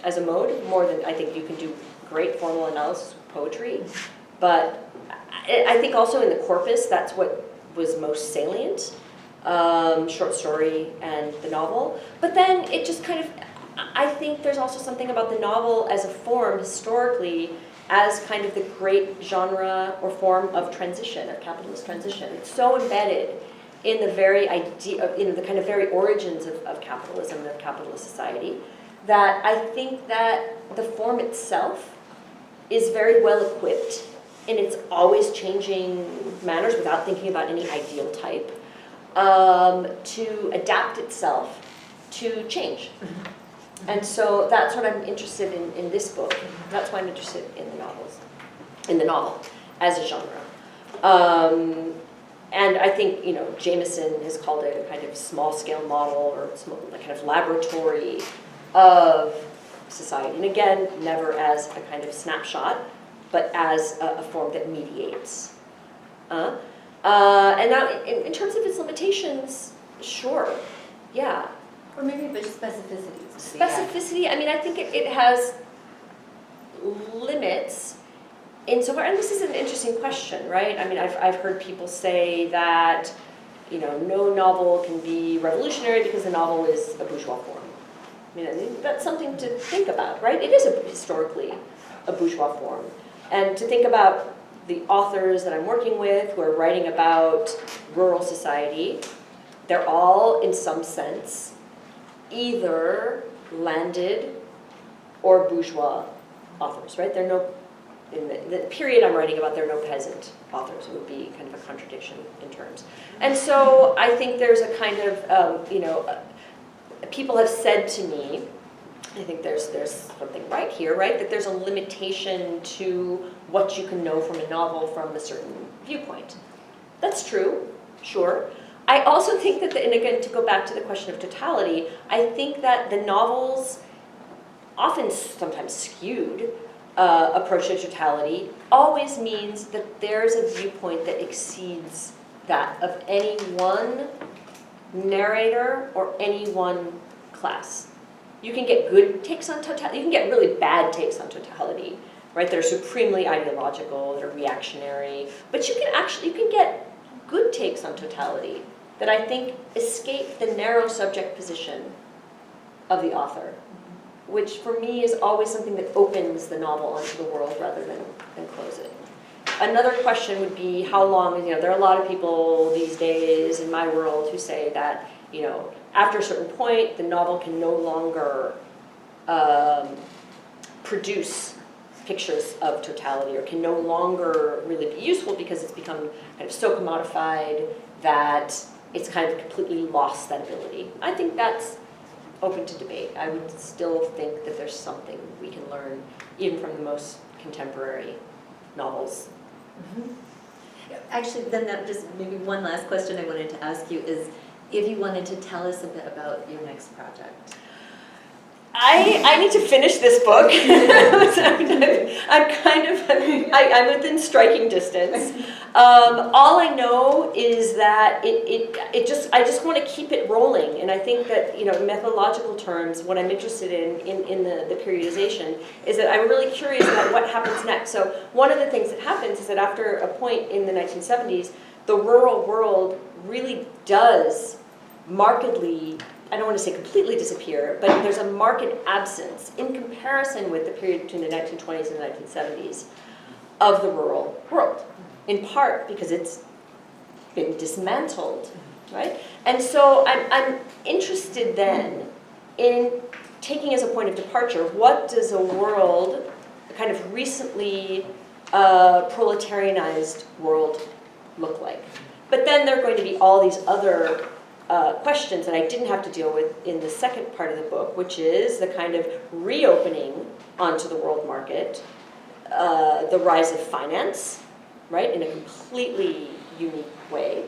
as a mode more than I think you can do great formal analysis with poetry. But I think also in the corpus, that's what was most salient, short story and the novel. But then it just kind of, I think there's also something about the novel as a form historically as kind of the great genre or form of transition, of capitalist transition. It's so embedded in the very idea, in the kind of very origins of capitalism and of capitalist society, that I think that the form itself is very well equipped in its always changing manners without thinking about any ideal type, to adapt itself to change. And so that's what I'm interested in this book. That's why I'm interested in the novel as a genre. And I think, Jameson has called it a kind of small-scale model or a kind of laboratory of society. society. And again, never as a kind of snapshot, but as a form that mediates. And now, in terms of its limitations, sure, yeah. Or maybe but just specificities. Specificity, I mean, I think it has limits insofar, and this is an interesting question, right? I mean, I've heard people say that, you know, no novel can be revolutionary because the novel is a bourgeois form. I mean, that's something to think about, right? It is historically a bourgeois form. And to think about the authors that I'm working with who are writing about rural society, they're all, in some sense, either landed or bourgeois authors, right? There are no, in the period I'm writing about, there are no peasant authors. It would be kind of a contradiction in terms. And so I think there's a kind of, you know, people have said to me, I think there's something right here, right? That there's a limitation to what you can know from a novel from a certain viewpoint. That's true, sure. I also think that, and again, to go back to the question of totality, I think that the novels, often sometimes skewed, approach to totality always means that there's a viewpoint that exceeds that of any one narrator or any one class. You can get good takes on totality, you can get really bad takes on totality, right? That are supremely ideological, that are reactionary, but you can get good takes on totality that I think escape the narrow subject position of the author, which for me is always something that opens the novel onto the world rather than close it. Another question would be how long, you know, there are a lot of people these days in my world who say that, you know, after a certain point, the novel can no longer produce pictures of totality, or can no longer really be useful because it's become kind of so commodified that it's kind of completely lost that ability. I think that's open to debate. I would still think that there's something we can learn even from the most contemporary novels. Mm-hmm. Actually, then that just maybe one last question I wanted to ask you is if you wanted to tell us a bit about your next project. I need to finish this book. I'm within striking distance. All I know is that I just want to keep it rolling, and I think that, you know, in methodological terms, what I'm interested in the periodization is that I'm really curious about what happens next. So one of the things that happens is that after a point in the 1970s, the rural world really does markedly, I don't want to say completely disappear, but there's a marked absence in comparison with the period between the 1920s and the 1970s of the rural world, in part because it's been dismantled, right? And so I'm interested then in taking as a point of departure, what does a world, a kind of recently proletarianized world look like? But then there are going to be all these other questions that I didn't have to deal with in the second part of the book, which is the kind of reopening onto the world market, the rise of finance, right, in a completely unique way.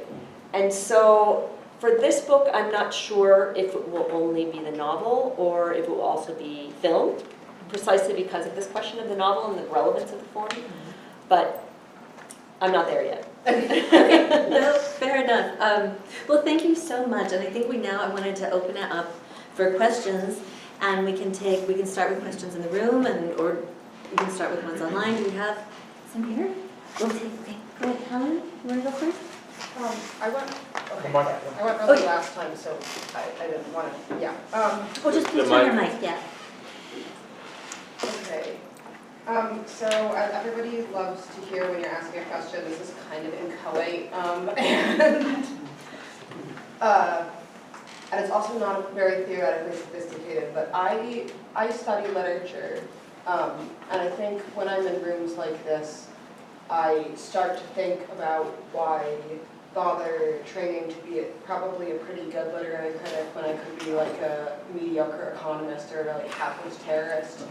And so for this book, I'm not sure if it will only be the novel or if it will also be film, precisely because of this question of the novel and the relevance of the form. But I'm not there yet. Okay, no, fair enough. Well, thank you so much, and I think I wanted to open it up for questions, and we can start with questions in the room, or we can start with ones online. Do we have some here? We'll take. Okay, go ahead, Helen. You want to go first? I went early last time, so I didn't want to. Yeah. Just please turn your mic. Yeah. Okay. So everybody loves to hear when you're asking a question. This is kind of inchoate, and it's also not very theoretically sophisticated. But I study literature, and I think when I'm in rooms like this, I start to think about why bother training to be probably a pretty good literary critic when I could be like a mediocre economist or a really hapless terrorist.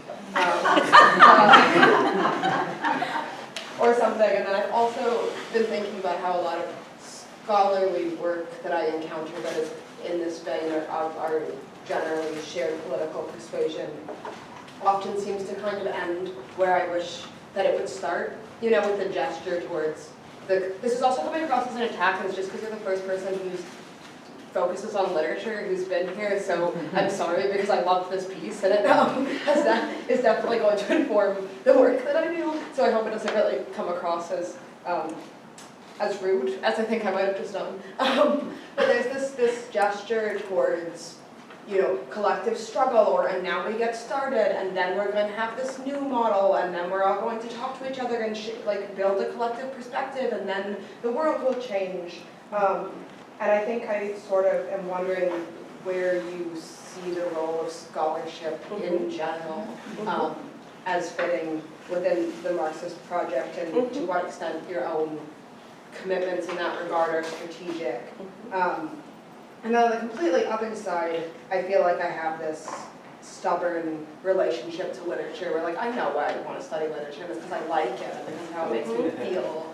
Or something. And then I've also been thinking about how a lot of scholarly work that I encounter that is in this vein are generally shared political persuasion often seems to kind of end where I wish that it would start, you know, with the gesture towards this is also coming across as an attack, and it's just because you're the first person who's focuses on literature who's been here, so I'm sorry because I love this piece and it is definitely going to inform the work that I do, so I hope it doesn't really come across as rude, as I think I might have just done. But there's this gesture towards, you know, collective struggle, and now we get started, and then we're going to have this new model, and then we're all going to talk to each other and like build a collective perspective, and then the world will change. And I think I sort of am wondering where you see the role of scholarship in general as fitting within the Marxist project, and to what extent your own commitments in that regard are strategic. And on the completely other side, I feel like I have this stubborn relationship to literature where, like, I know why I want to study literature, and it's because I like it, and this is how it makes me feel.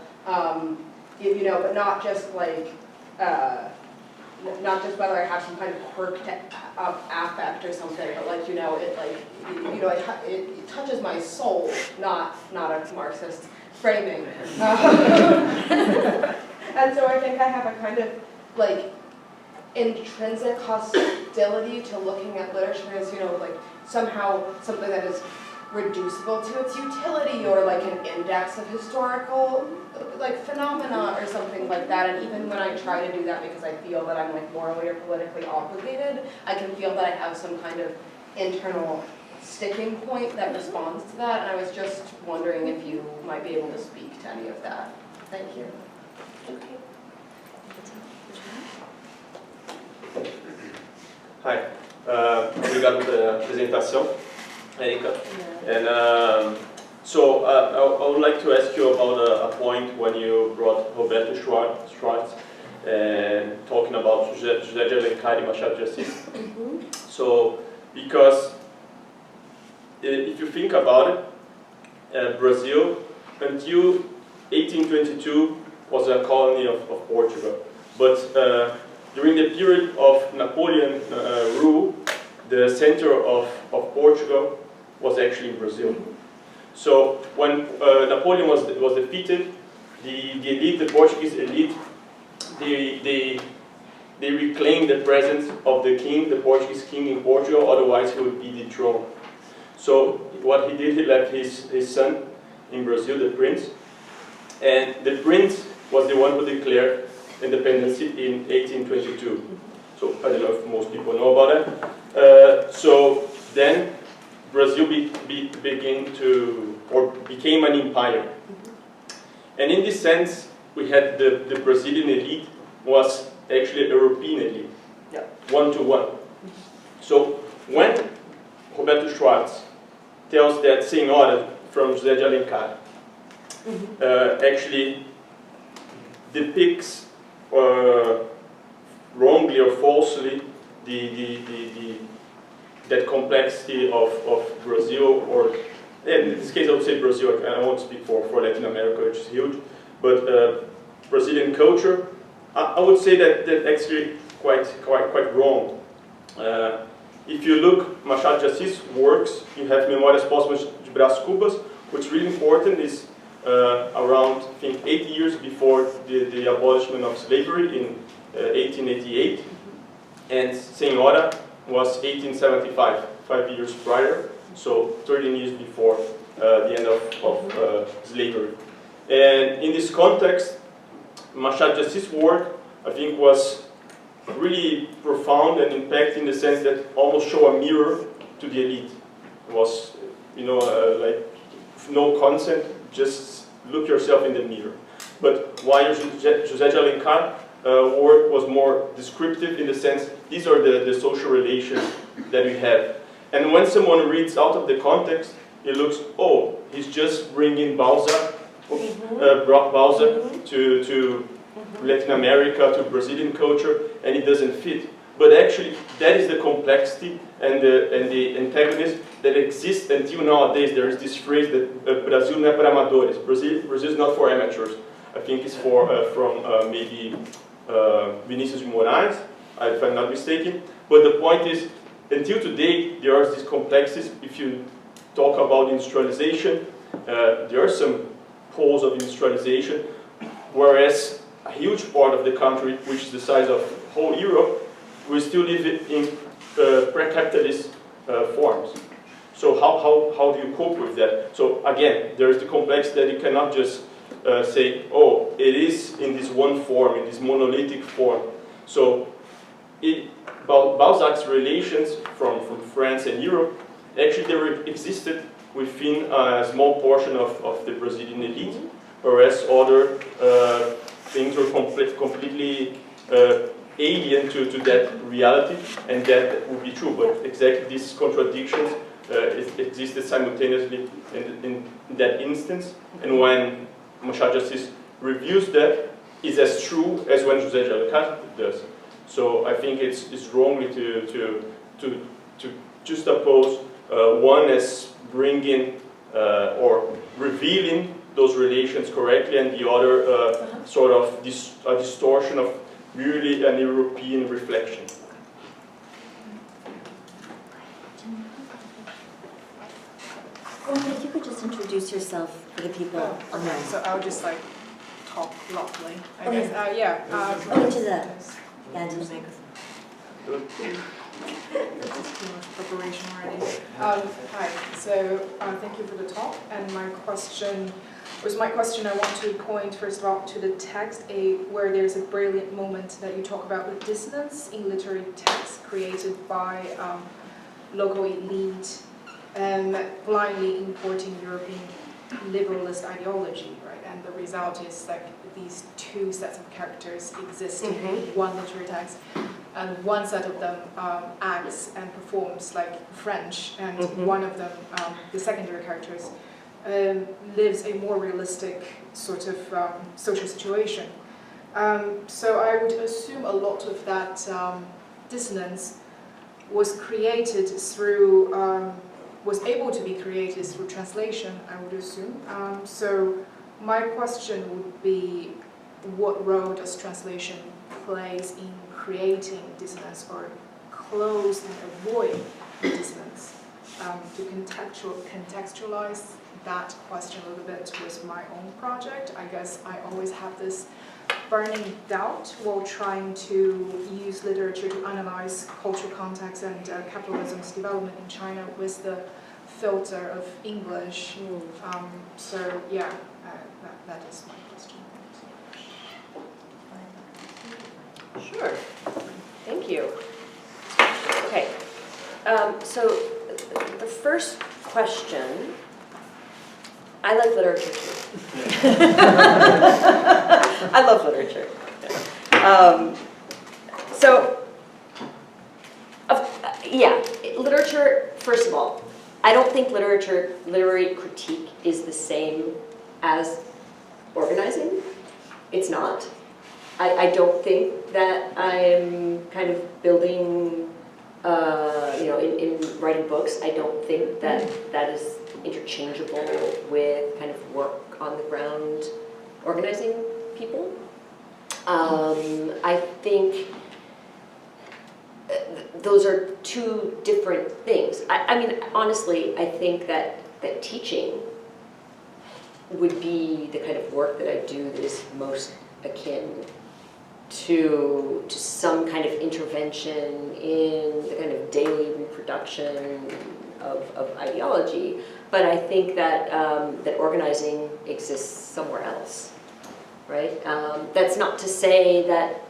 You know, but not just like, not just whether I have some kind of quirk of affect or something, but like, you know, it like, you know, it touches my soul, not a Marxist framing. And so I think I have a kind of like intrinsic hostility to looking at literature as, you know, like somehow something that is reducible to its utility, or like an index of historical like phenomena or something like that. And even when I try to do that because I feel that I'm like morally or politically obligated, I can feel that I have some kind of internal sticking point that responds to that. And I was just wondering if you might be able to speak to any of that. Thank you. Okay. Hi, obrigado pela apresentação, Ericka. And so I would like to ask you about a point when you brought Roberto Schwartz and talking about José de Alencar and Machado de Assis. So, because if you think about it, Brazil until 1822 was a colony of Portugal, but during the period of Napoleon rule, the center of Portugal was actually in Brazil. So when Napoleon was defeated, the elite, the Portuguese elite, they reclaimed the presence of the king, the Portuguese king in Portugal, otherwise he would be dethroned. So what he did, he left his son in Brazil, the prince, and the prince was the one who declared independence in 1822. So I don't know if most people know about that. So then Brazil became an empire. And in this sense, we had the Brazilian elite was actually a European elite, one-to-one. So when Roberto Schwartz tells that Senhora from José de Alencar actually depicts wrongly or falsely that complexity of Brazil, or in this case I would say Brazil, I won't speak for Latin America, which is huge, but Brazilian culture, I would say that actually quite wrong. If you look Machado de Assis' works, you have Memórias Póstumas de Brás Cubas, which is really important, is around, I think, 8 years before the abolishment of slavery in 1888, and Senhora was 1875, 5 years prior, so 13 years before the end of slavery. And in this context, Machado de Assis' work, I think, was really profound and impacting in the sense that almost show a mirror to the elite. It was, you know, like no consent, just look yourself in the mirror. But while José de Alencar work was more descriptive in the sense, these are the social relations that we have. And when someone reads out of the context, it looks, oh, he's just bringing Balzac, brought Balzac to Latin America, to Brazilian culture, and it doesn't fit. But actually, that is the complexity and the antagonism that exists until nowadays. There is this phrase that Brasil não é para amadores. Brazil is not for amateurs. I think it's for from maybe Vinícius de Moraes, if I'm not mistaken. But the point is, until today, there are these complexities. If you talk about industrialization, there are some poles of industrialization, whereas a huge part of the country, which is the size of whole Europe, we still live in pre-capitalist forms. So how do you cope with that? So again, there is the complexity that you cannot just say, oh, it is in this one form, in this monolithic form. So Balzac's relations from France and Europe, actually they existed within a small portion of the Brazilian elite, whereas other things were completely alien to that reality, and that would be true. But exactly these contradictions existed simultaneously in that instance, and when Machado de Assis reviews that, is as true as when José de Alencar does. So I think it's wrongly to juxtapose one as bringing or revealing those relations correctly, and the other sort of a distortion of merely an European reflection. If you could just introduce yourself for the people online. Okay, so I'll just like talk loudly, I Okay. guess. Yeah. Into the Too much preparation already. Hi, so thank you for the talk, and my question I want to point first of all to the text, where there's a brilliant moment that you talk about the dissonance in literary text created by local elite blindly importing European liberalist ideology, right? And the result is like these two sets of characters exist in one literary text, and one set of them acts and performs like French, and one of them, the secondary characters, lives a more realistic sort of social situation. So I would assume a lot of that dissonance was created through, was able to be created through translation, I would assume. So my question would be, what role does translation plays in creating dissonance, or close and avoid dissonance? To contextualize that question a little bit with my own project, I guess I always have this burning doubt while trying to use literature to analyze cultural context and capitalism's development in China with the filter of English. So yeah, that is my question. Sure. Thank you. Okay. So the first question, I like literature too. I love literature. Yeah, literature, first of all, I don't think literary critique is the same as organizing. It's not. I don't think that I'm kind of building, in writing books, I don't think that that is interchangeable with kind of work on the ground organizing people. I think those are two different things. I mean, honestly, I think that teaching would be the kind of work that I do that is most akin to some kind of intervention in the kind of daily reproduction of ideology. But I think that that organizing exists somewhere else, right? That's not to say that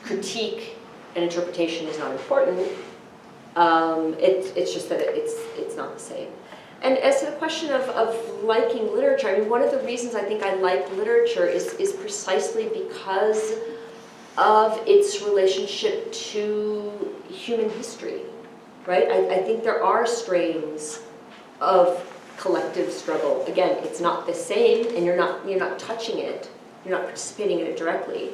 critique and interpretation is not important. It's just that it's not the same. And as to the question of liking literature, I mean, one of the reasons I think I like literature is precisely because of its relationship to human history, right? I think there are strains of collective struggle. Again, it's not the same, and you're not touching it, you're not participating in it directly.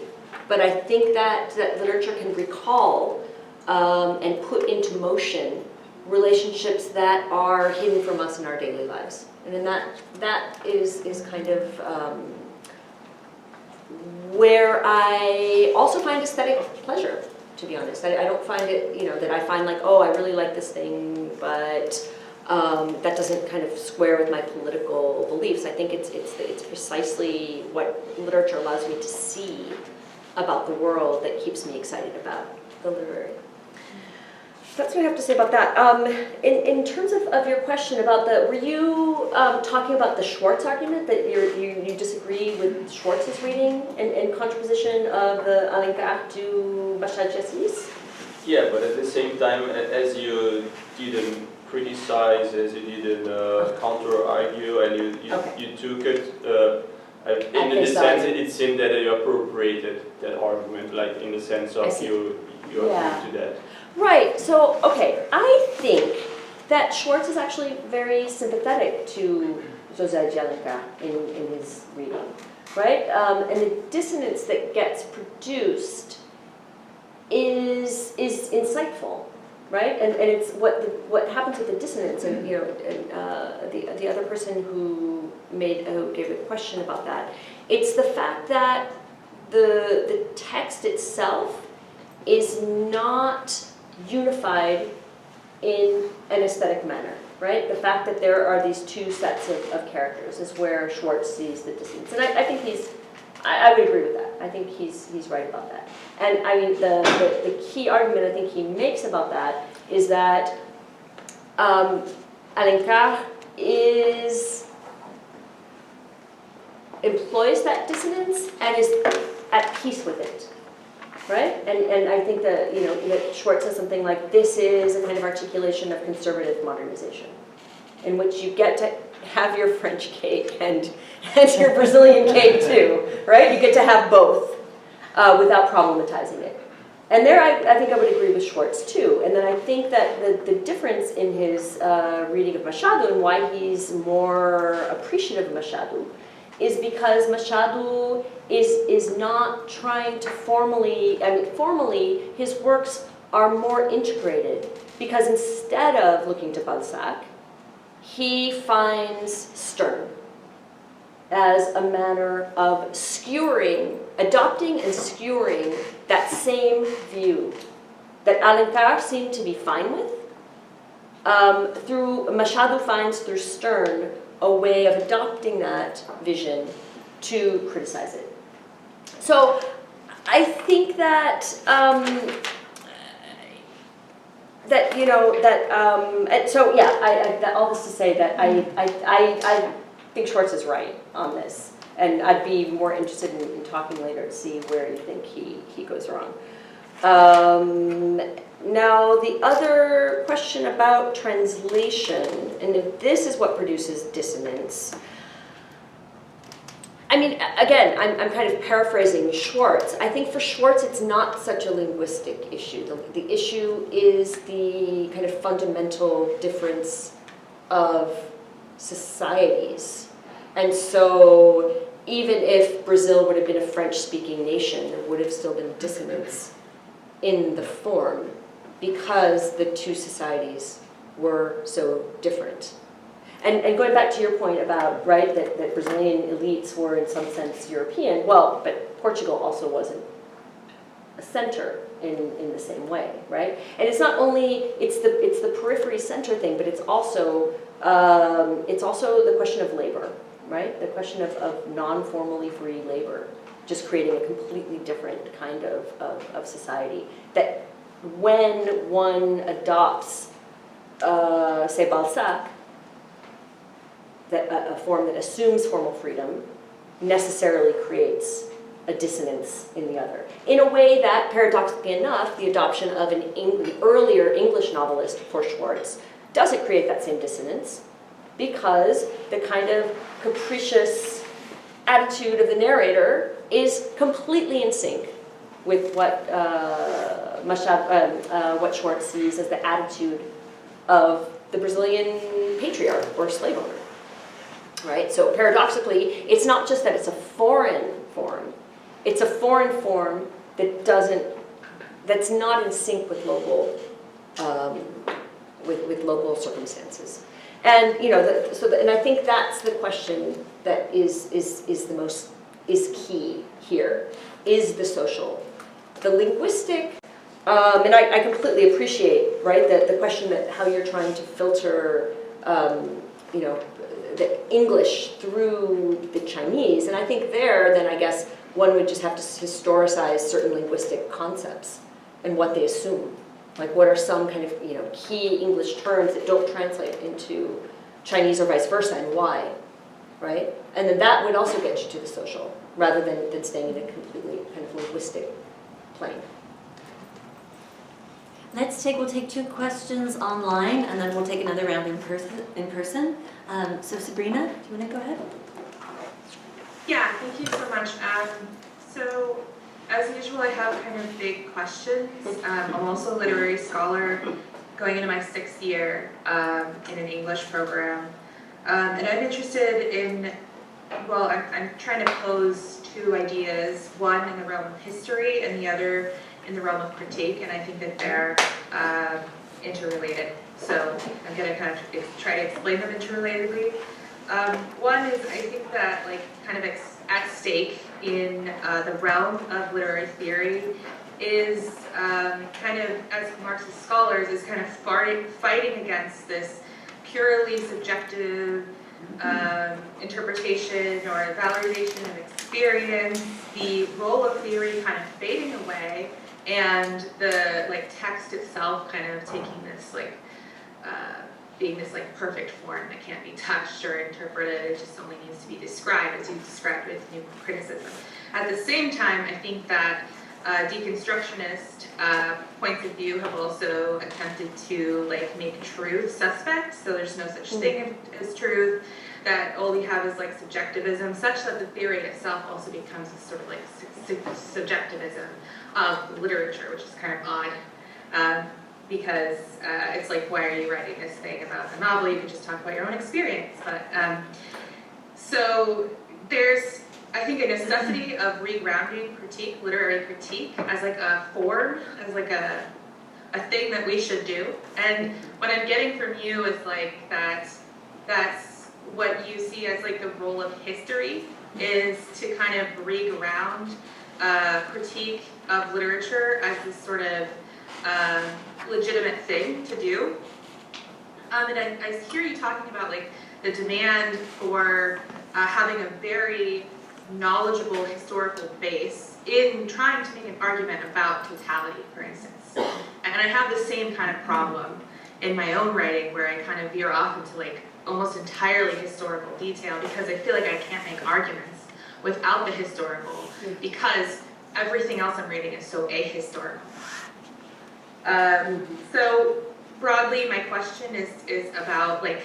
But I think that literature can recall and put into motion relationships that are hidden from us in our daily lives. And then that is kind of where I also find aesthetic pleasure, to be honest. I don't find it, that I find like, oh, I really like this thing, but that doesn't kind of square with my political beliefs. I think it's precisely what literature allows me to see about the world that keeps me excited about the literary. That's what I have to say about that. In terms of your question about were you talking about the Schwartz argument, that you disagree with Schwartz's reading in contraposition of the Alencar to Machado de Assis? Yeah, but at the same time, as you didn't criticize, as you didn't counter-argue, and you took it, in the sense it seemed that you appropriated that argument, like in the sense of you agree to that. Right, so, okay, I think that Schwartz is actually very sympathetic to José de Alencar in his reading, right? And the dissonance that gets produced is insightful, right? And it's what happens with the dissonance, and the other person who gave a question about that. It's the fact that the text itself is not unified in an aesthetic manner, right? The fact that there are these two sets of characters is where Schwartz sees the dissonance, and I think I would agree with that. I think he's right about that. And I mean, the key argument I think he makes about that is that Alencar employs that dissonance and is at peace with it, right? And I think that that Schwartz says something like, this is a kind of articulation of conservative modernization, in which you get to have your French cake and your Brazilian cake too, right? You get to have both without problematizing it. And there I think I would agree with Schwartz too. And then I think that the difference in his reading of Machado and why he's more appreciative of Machado is because Machado is not trying to formally his works are more integrated, because instead of looking to Balzac, he finds Stern as a manner of adopting and skewering that same view that Alencar seemed to be fine with. Machado finds through Stern a way of adopting that vision to criticize it. So I think that all this to say that I think Schwartz is right on this, and I'd be more interested in talking later to see where you think he goes wrong. Now, the other question about translation, and if this is what produces dissonance. I mean, again, I'm kind of paraphrasing Schwartz. I think for Schwartz, it's not such a linguistic issue. The issue is the kind of fundamental difference of societies. And so even if Brazil would have been a French-speaking nation, there would have still been dissonance in the form, because the two societies were so different. And going back to your point about, right, that Brazilian elites were in some sense European, well, but Portugal also wasn't a center in the same way, right? And it's not only, it's the periphery center thing, but it's also the question of labor, right? The question of non-formally free labor, just creating a completely different kind of society. That when one adopts, say, Balzac, that a form that assumes formal freedom necessarily creates a dissonance in the other. In a way that, paradoxically enough, the adoption of the earlier English novelist for Schwartz doesn't create that same dissonance, because the kind of capricious attitude of the narrator is completely in sync with what Schwartz sees as the attitude of the Brazilian patriarch or slave owner. Right? So paradoxically, it's not just that it's a foreign form, it's a foreign form that's not in sync with local with local circumstances. And and I think that's the question that is key here, is the social. The linguistic, and I completely appreciate, right, the question that how you're trying to filter you know, the English through the Chinese. And I think there, then I guess one would just have to historicize certain linguistic concepts and what they assume. Like what are some kind of, you know, key English terms that don't translate into Chinese or vice versa, and why, right? And then that would also get you to the social, rather than staying in a completely kind of linguistic plane. We'll take 2 questions online, and then we'll take another round in person. So Sabrina, do you want to go ahead? Yeah, thank you so much. So, as usual, I have kind of big questions. I'm also a literary scholar going into my 6th year in an English program. And I'm interested in, well, I'm trying to pose 2 ideas, one in the realm of history and the other in the realm of critique, and I think that they're interrelated. So I'm going to kind of try to explain them interrelatedly. One is, I think that like kind of at stake in the realm of literary theory is kind of, as Marxist scholars, is kind of fighting against this purely subjective interpretation or valorization of experience, the role of theory kind of fading away, and the like text itself kind of taking this like being this like perfect form that can't be touched or interpreted. It just only needs to be described, as you described with new criticism. At the same time, I think that deconstructionist points of view have also attempted to like make truth suspect. So there's no such thing as truth. That all we have is like subjectivism, such that the theory itself also becomes a sort of like subjectivism of literature, which is kind of odd. Because it's like, why are you writing this thing about a novel? You could just talk about your own experience. But so there's, I think, a necessity of regrounding critique, literary critique, as like a form, as like a thing that we should do. And what I'm getting from you is like that's what you see as like the role of history, is to kind of reground critique of literature as this sort of legitimate thing to do. And I hear you talking about like the demand for having a very knowledgeable historical base in trying to make an argument about totality, for instance. And I have the same kind of problem in my own writing, where I kind of veer off into like almost entirely historical detail, because I feel like I can't make arguments without the historical, because everything else I'm reading is so ahistorical. So broadly, my question is about like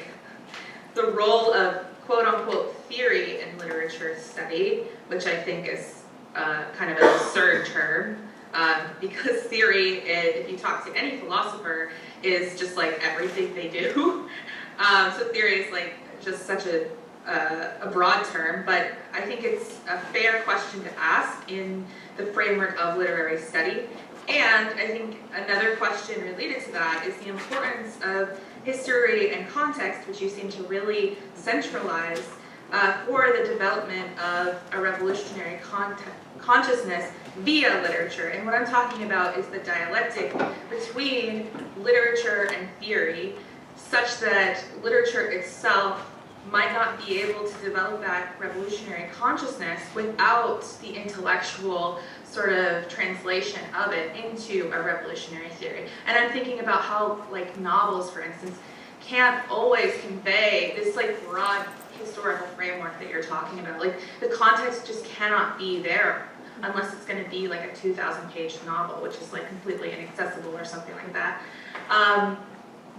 the role of quote unquote theory in literature study, which I think is kind of an absurd term, because theory, if you talk to any philosopher, is just like everything they do. So theory is like just such a broad term, but I think it's a fair question to ask in the framework of literary study. And I think another question related to that is the importance of history and context, which you seem to really centralize for the development of a revolutionary consciousness via literature. And what I'm talking about is the dialectic between literature and theory, such that literature itself might not be able to develop that revolutionary consciousness without the intellectual sort of translation of it into a revolutionary theory. And I'm thinking about how, like, novels, for instance, can't always convey this, like, broad historical framework that you're talking about. Like, the context just cannot be there unless it's going to be, like, a 2,000-page novel, which is, like, completely inaccessible or something like that.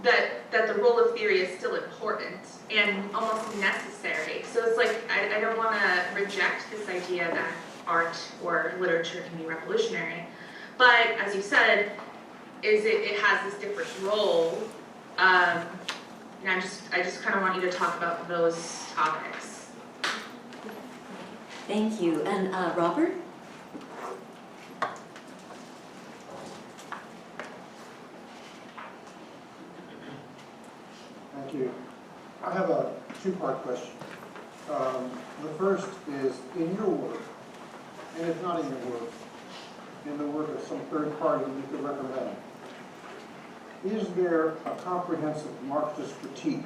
That the role of theory is still important and almost necessary. So it's like, I don't want to reject this idea that art or literature can be revolutionary, but as you said, it has this different role, and I just kind of want you to talk about those topics. Thank you. And Robert? Thank you. I have a two-part question. The first is, in your work, and if not in your work, in the work of some third party you could recommend, is there a comprehensive Marxist critique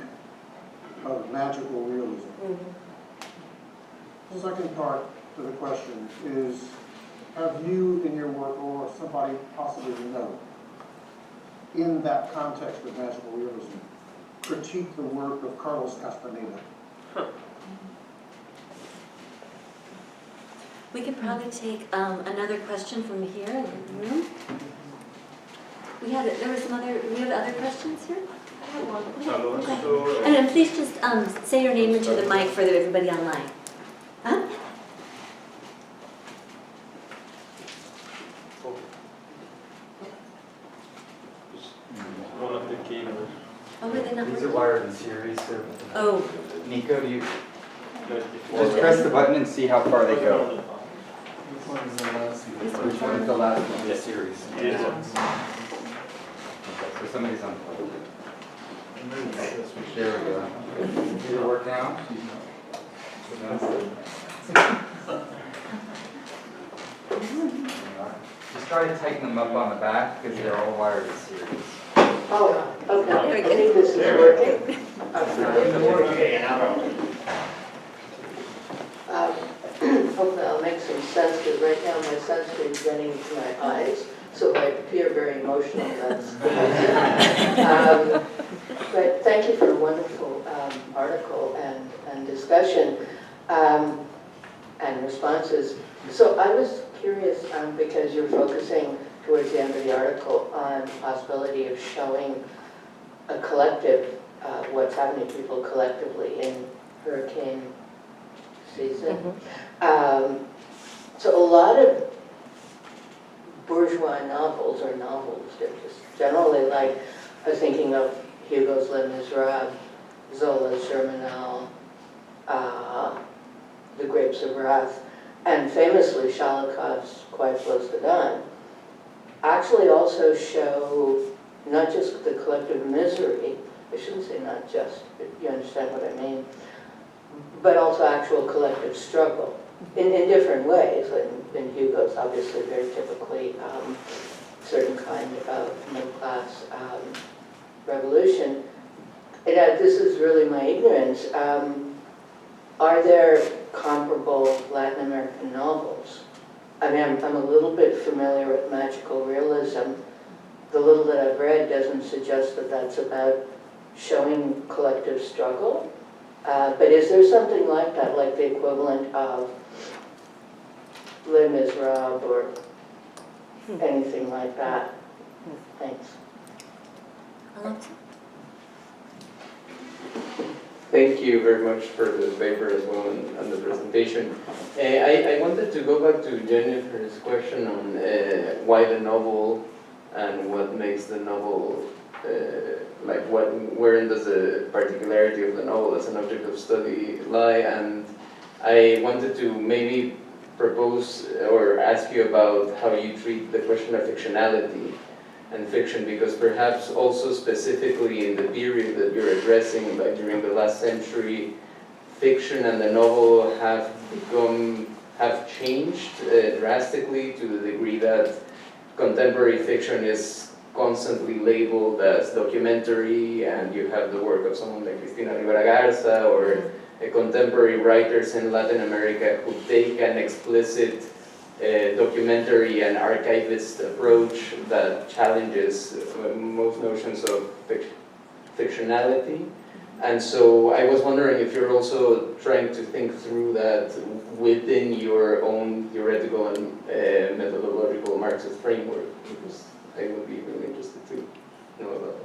of magical realism. The second part to the question is, have you in your work, or somebody possibly you know, in that context of magical realism, critique the work of Carlos Castaneda? We could probably take another question from here in the room. There was some other, we have other questions here? I have one. Alonso, And then please just say your name into the mic for everybody online. Huh? one of the keynotes. Oh, were they not These are working? wired in series, so. Oh, Nico, you Just just press the button and see how far they go. this Which one is the last one in the series? Yes. Okay, so somebody's unplugged. There we go. Did it work now? Just try to tighten them up on the back because they're all wired in series. Oh, okay, There we I go. think this is working. Hopefully I'll make some sense, because right now my sunscreen's running into my eyes, so if I appear very emotional, that's but thank you for a wonderful article and discussion and responses. So I was curious, because you're focusing towards the end of the article on the possibility of showing a collective, what's happening to people collectively in hurricane season. So a lot of bourgeois novels, or novels, they're just generally like, I was thinking of Hugo's Les Miserables, Zola's Germinal, The Grapes of Wrath, and famously Shalakov's Quiet Flows the Dawn, actually also show not just the collective misery, I shouldn't say not just, but you understand what I mean, but also actual collective struggle in different ways. In Hugo's, obviously, very typically certain kind of middle-class revolution. And this is really my ignorance. Are there comparable Latin American novels? I mean, I'm a little bit familiar with magical realism. The little that I've read doesn't suggest that that's about showing collective struggle. But is there something like that, like the equivalent of Les Miserables or anything like that? Thanks. Alonso? Thank you very much for the paper as well and the presentation. I wanted to go back to Jennifer's question on why the novel and what makes the novel, wherein does the particularity of the novel as an object of study lie? And I wanted to maybe propose or ask you about how you treat the question of fictionality and fiction, because perhaps also specifically in the period that you're addressing, like during the last century, fiction and the novel have changed drastically, to the degree that contemporary fiction is constantly labeled as documentary, and you have the work of someone like Cristina Rivera Garza or contemporary writers in Latin America who take an explicit documentary and archivist approach that challenges most notions of fictionality. And so I was wondering if you're also trying to think through that within your own theoretical and methodological Marxist framework, because I would be really interested to know about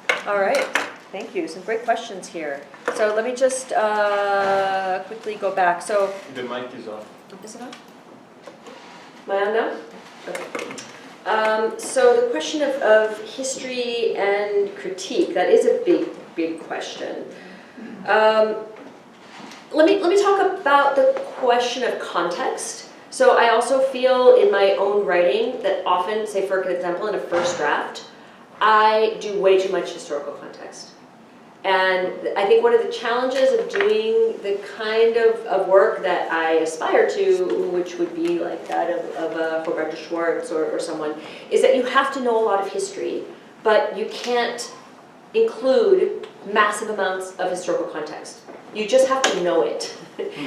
that. All right, thank you. Some great questions here. So let me just quickly go back. So, The mic is off. is it on? Am I on now? Okay. So the question of history and critique, that is a big question. Let me talk about the question of context. So I also feel in my own writing that often, say for example in a first draft, I do way too much historical context. And I think one of the challenges of doing the kind of work that I aspire to, which would be like that of Roberta Schwartz or someone, is that you have to know a lot of history, but you can't include massive amounts of historical context. You just have to know it.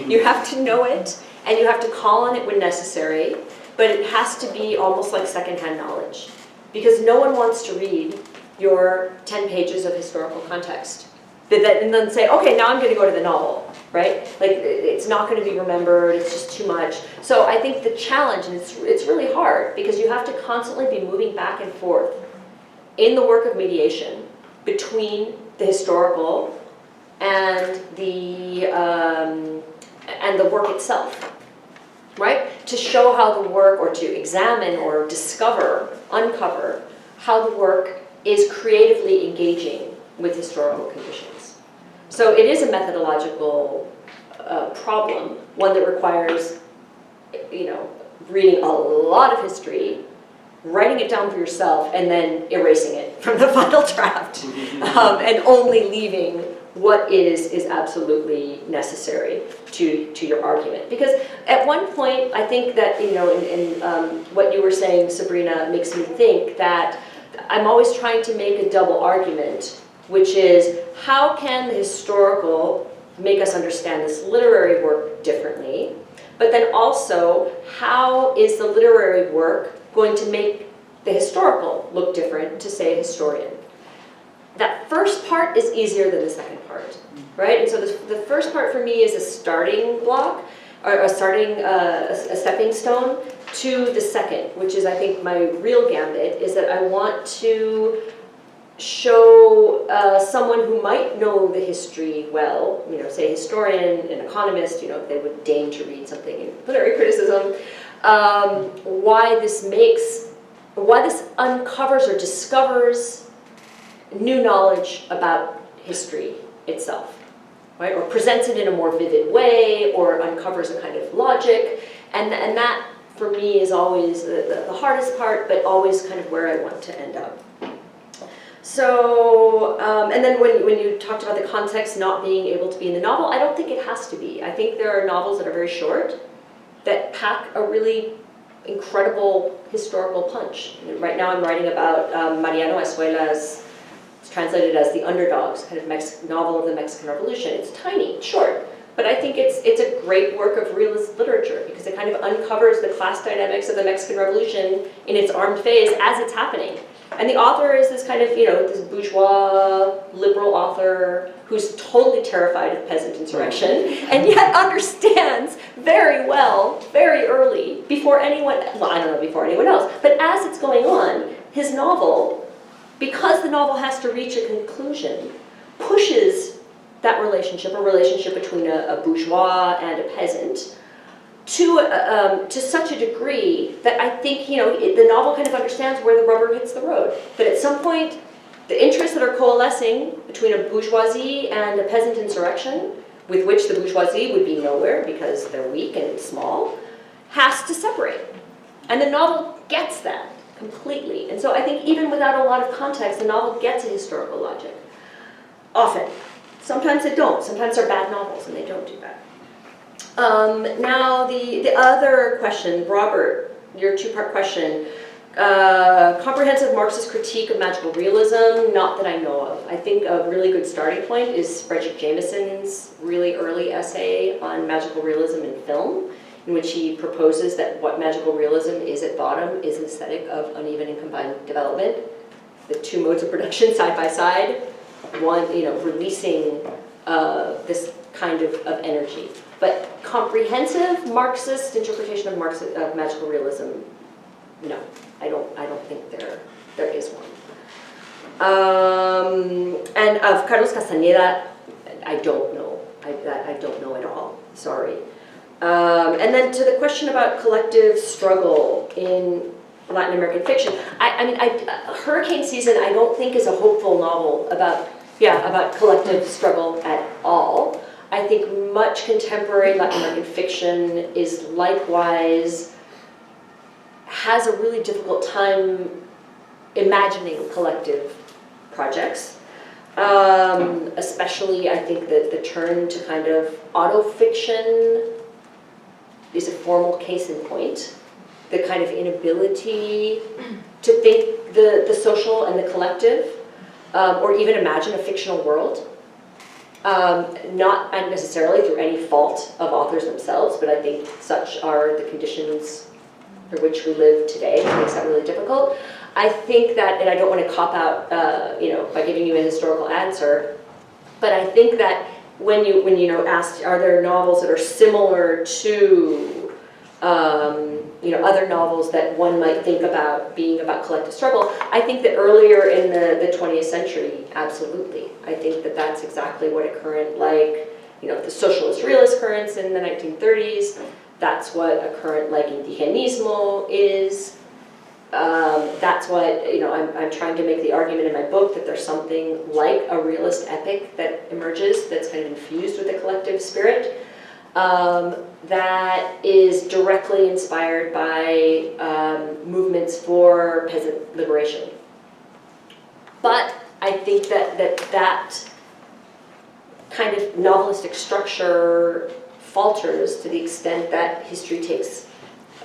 You have to know it, and you have to call on it when necessary, but it has to be almost like secondhand knowledge, because no one wants to read your 10 pages of historical context and then say, okay, now I'm going to go to the novel, right? Like, it's not going to be remembered, it's just too much. So I think the challenge, and it's really hard, because you have to constantly be moving back and forth in the work of mediation between the historical and the work itself, right? To show how the work, or to examine or discover, uncover, how the work is creatively engaging with historical conditions. So it is a methodological problem, one that requires, reading a lot of history, writing it down for yourself, and then erasing it from the final draft, and only leaving what is absolutely necessary to your argument. Because at one point, I think that, in what you were saying, Sabrina, makes me think that I'm always trying to make a double argument, which is, how can the historical make us understand this literary work differently? But then also, how is the literary work going to make the historical look different to, say, a historian? That first part is easier than the second part, right? And so the first part for me is a starting block, or a stepping stone to the second, which is, I think, my real gambit, is that I want to show someone who might know the history well, say a historian, an economist, if they would deign to read something in literary criticism, why this uncovers or discovers new knowledge about history itself, right? Or presents it in a more vivid way, or uncovers a kind of logic, and that for me is always the hardest part, but always kind of where I want to end up. So, and then when you talked about the context not being able to be in the novel, I don't think it has to be. I think there are novels that are very short that pack a really incredible historical punch. Right now I'm writing about Mariano Escuela's, it's translated as The Underdogs, kind of novel of the Mexican Revolution. It's tiny, it's short, but I think it's a great work of realist literature, because it kind of uncovers the class dynamics of the Mexican Revolution in its armed phase as it's happening. And the author is this kind of, this bourgeois, liberal author who's totally terrified of peasant insurrection, and yet understands very well, very early, before anyone, well, I don't know before anyone else, but as it's going on, his novel, because the novel has to reach a conclusion, pushes that relationship, a relationship between a bourgeois and a peasant, to such a degree that I think, the novel kind of understands where the rubber hits the road. But at some point, the interests that are coalescing between a bourgeoisie and a peasant insurrection, with which the bourgeoisie would be nowhere because they're weak and small, has to separate. And the novel gets that completely. And so I think even without a lot of context, the novel gets a historical logic. Often. Sometimes they don't. Sometimes they're bad novels and they don't do that. Now, the other question, Robert, your two-part question, comprehensive Marxist critique of magical realism, not that I know of. I think a really good starting point is Frederick Jameson's really early essay on magical realism in film, in which he proposes that what magical realism is at bottom is an aesthetic of uneven and combined development, the two modes of production side by side, one, releasing this kind of energy. But comprehensive Marxist interpretation of magical realism, no, I don't think there is one. And of Carlos Castañeda, I don't know. I don't know at all. Sorry. And then to the question about collective struggle in Latin American fiction, I mean, Hurricane Season I don't think is a hopeful novel about collective struggle at all. I think much contemporary Latin American fiction is likewise, has a really difficult time imagining collective projects. Especially, I think that the turn to kind of autofiction is a formal case in point. The kind of inability to think the social and the collective. or even imagine a fictional world. Not necessarily through any fault of authors themselves, but I think such are the conditions for which we live today. It makes that really difficult. I think that, and I don't want to cop out, by giving you a historical answer, but I think that when you asked, are there novels that are similar to other novels that one might think about being about collective struggle, I think that earlier in the 20th century, absolutely. I think that that's exactly what a current like, the socialist realist currents in the 1930s, that's what a current like indigenismo is. That's what, I'm trying to make the argument in my book that there's something like a realist epic that emerges that's kind of infused with a collective spirit. That is directly inspired by movements for peasant liberation. But I think that kind of novelistic structure falters to the extent that history takes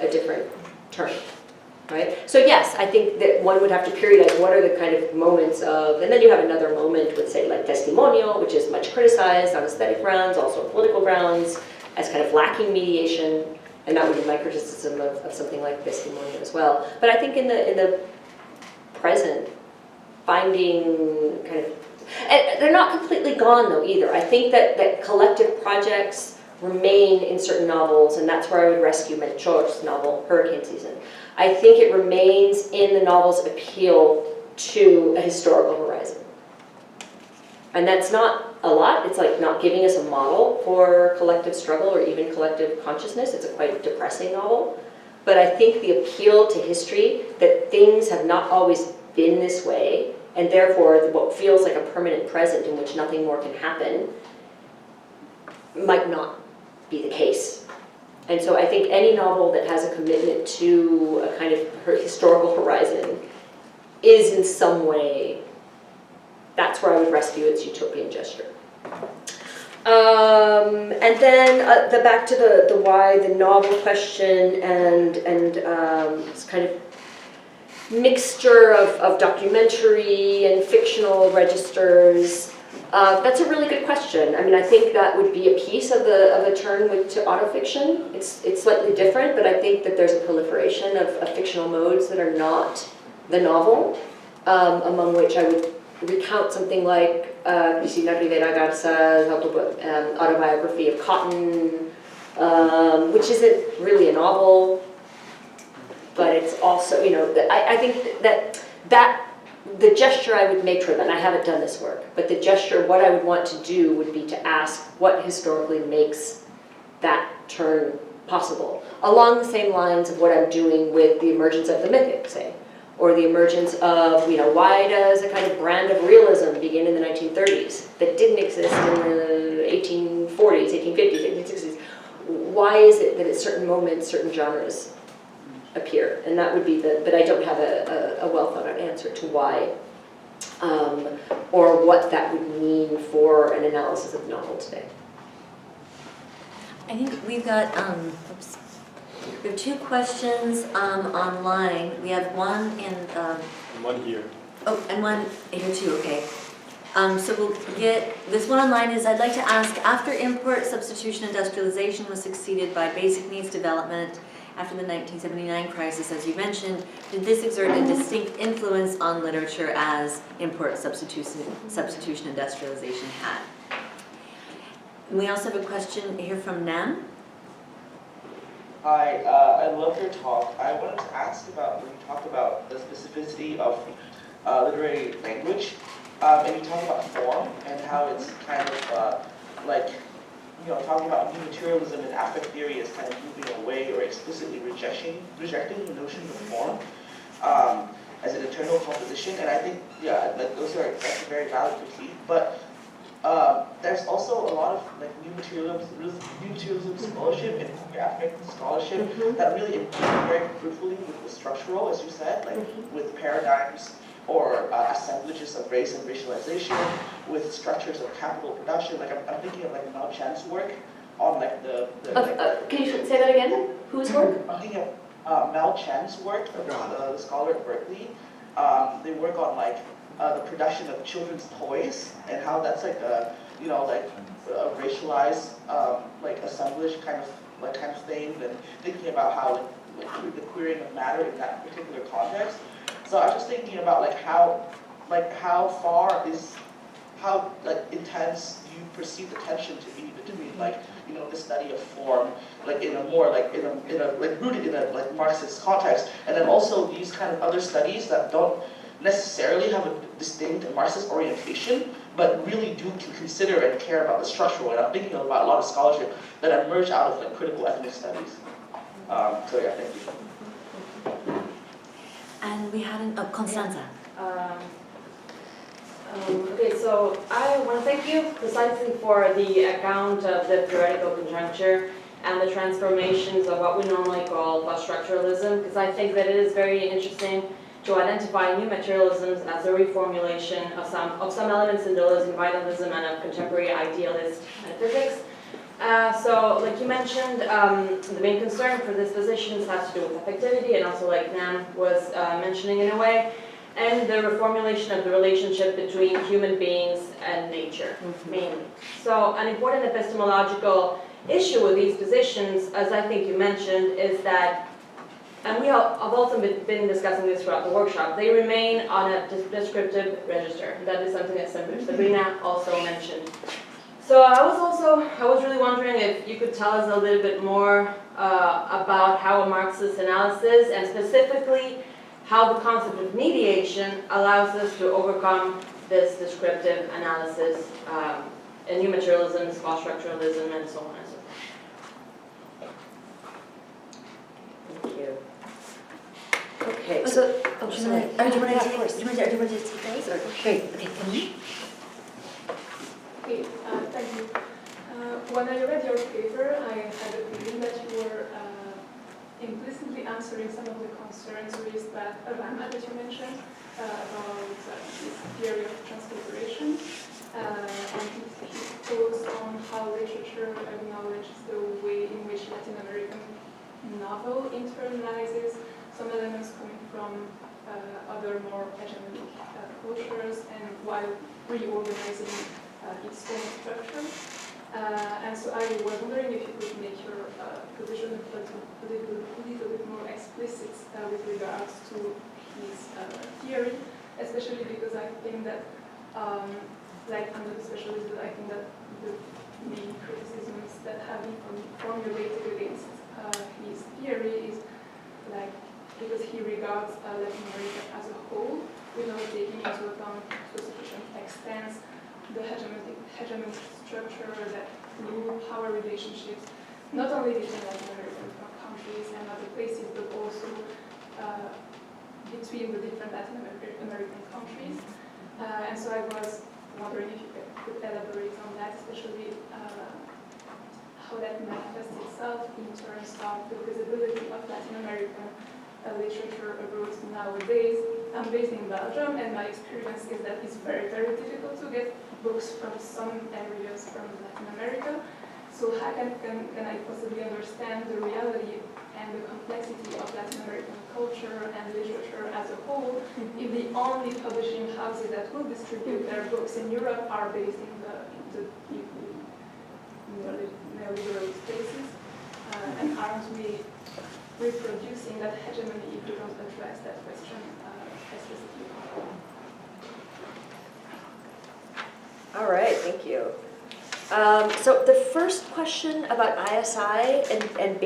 a different turn, right? So yes, I think that one would have to periodize what are the kind of moments of, and then you have another moment with, say, like Testimonio, which is much criticized on aesthetic grounds, also on political grounds, as kind of lacking mediation, and that would be my criticism of something like Testimonio as well. But I think in the present, finding kind of, and they're not completely gone though either. I think that collective projects remain in certain novels, and that's where I would rescue Melchor's novel, Hurricane Season. I think it remains in the novel's appeal to a historical horizon. And that's not a lot. It's like not giving us a model for collective struggle or even collective consciousness. It's a quite depressing novel. But I think the appeal to history, that things have not always been this way, and therefore what feels like a permanent present in which nothing more can happen, might not be the case. And so I think any novel that has a commitment to a kind of historical horizon is in some way, that's where I would rescue its utopian gesture. And then back to the why, the novel question, and this kind of mixture of documentary and fictional registers. That's a really good question. I mean, I think that would be a piece of a turn to autofiction. It's slightly different, but I think that there's a proliferation of fictional modes that are not the novel, among which I would recount something like Cristina Rivera Garza's autobiography of Cotton, which isn't really a novel, but it's also, I think that the gesture I would make for them, I haven't done this work, but the gesture, what I would want to do would be to ask what historically makes that turn possible, along the same lines of what I'm doing with the emergence of the mythic, say, or the emergence of, why does a kind of brand of realism begin in the 1930s that didn't exist in the 1840s, 1850s, 1860s? Why is it that at certain moments, certain genres appear? And that would be but I don't have a well thought out answer to why, or what that would mean for an analysis of the novel today. I think we've got, we have two questions online. We have one in And one here. oh, and one here too, okay. So we'll get, this one online is, I'd like to ask, after import substitution industrialization was succeeded by basic needs development after the 1979 crisis, as you mentioned, did this exert a distinct influence on literature as import substitution industrialization had? And we also have a question here from Nam. Hi, I love your talk. I wanted to ask about when you talk about the specificity of literary language, and you talk about form and how it's kind of talking about new materialism and affect theory is kind of moving away or explicitly rejecting the notion of form as an internal composition. And I think, that's a very valid critique. But there's also a lot of new materialism scholarship and queer African scholarship that really engages very fruitfully with the structural, as you said, with paradigms or assemblages of race and racialization, with structures of capital production. I'm thinking of Mao Chan's work on Can you say that again? Whose work? I'm thinking of Mao Chan's work, the scholar at Berkeley. They work on the production of children's toys and how that's like a, you know, like a racialized, like assemblage kind of thing, and thinking about how like the queering of matter in that particular context. So I was just thinking about how intense do you perceive the tension to be between the study of form, in a more rooted in a Marxist context, and then also these kind of other studies that don't necessarily have a distinct Marxist orientation, but really do consider and care about the structural. And I'm thinking about a lot of scholarship that emerged out of critical ethnic studies. So yeah, thank you. And we had Constanza. Okay, so I want to thank you precisely for the account of the theoretical conjuncture and the transformations of what we normally call post-structuralism, because I think that it is very interesting to identify new materialisms as a reformulation of some elements in Deleuzean vitalism and of contemporary idealist metaphysics. So, like you mentioned, the main concern for these positions has to do with affectivity, and also, like Nam was mentioning in a way, and the reformulation of the relationship between human beings and nature, mainly. So, an important epistemological issue with these positions, as I think you mentioned, is that, and we have also been discussing this throughout the workshop, they remain on a descriptive register. That is something that Sabrina also mentioned. So I was really wondering if you could tell us a little bit more about how a Marxist analysis, and specifically how the concept of mediation allows us to overcome this descriptive analysis in new materialism, post-structuralism, and so on and so forth. Thank you. Okay, So, so, do you sorry. want to Yeah, of take course. those? Or? Great, okay, can you? Okay, thank you. When I read your paper, I had a feeling that you were implicitly answering some of the concerns raised by Ivana that you mentioned about this theory of transfiguration. And he focused on how literature acknowledges the way in which Latin American novel internalizes some elements coming from other more hegemonic cultures, and while reorganizing its own structure. And so I was wondering if you could make your position a little bit more explicit with regards to his theory, especially because I think that, like under the specialist, I think that the main criticisms that have been formulated against his theory is because he regards Latin America as a whole, without taking into account to a sufficient extent the hegemonic structure that rule power relationships, not only between Latin American countries and other places, but also between the different Latin American countries. And so I was wondering if you could elaborate on that, especially how that manifests itself in terms of the visibility of Latin American literature abroad nowadays. I'm based in Belgium, and my experience is that it's very, very difficult to get books from some areas from Latin America. So how can I possibly understand the reality and the complexity of Latin American culture and literature as a whole if the only publishing houses that will distribute their books in Europe are based in the neoliberal spaces? And aren't we reproducing that hegemony if we don't address that question explicitly? All right, thank you. So the first question about ISI and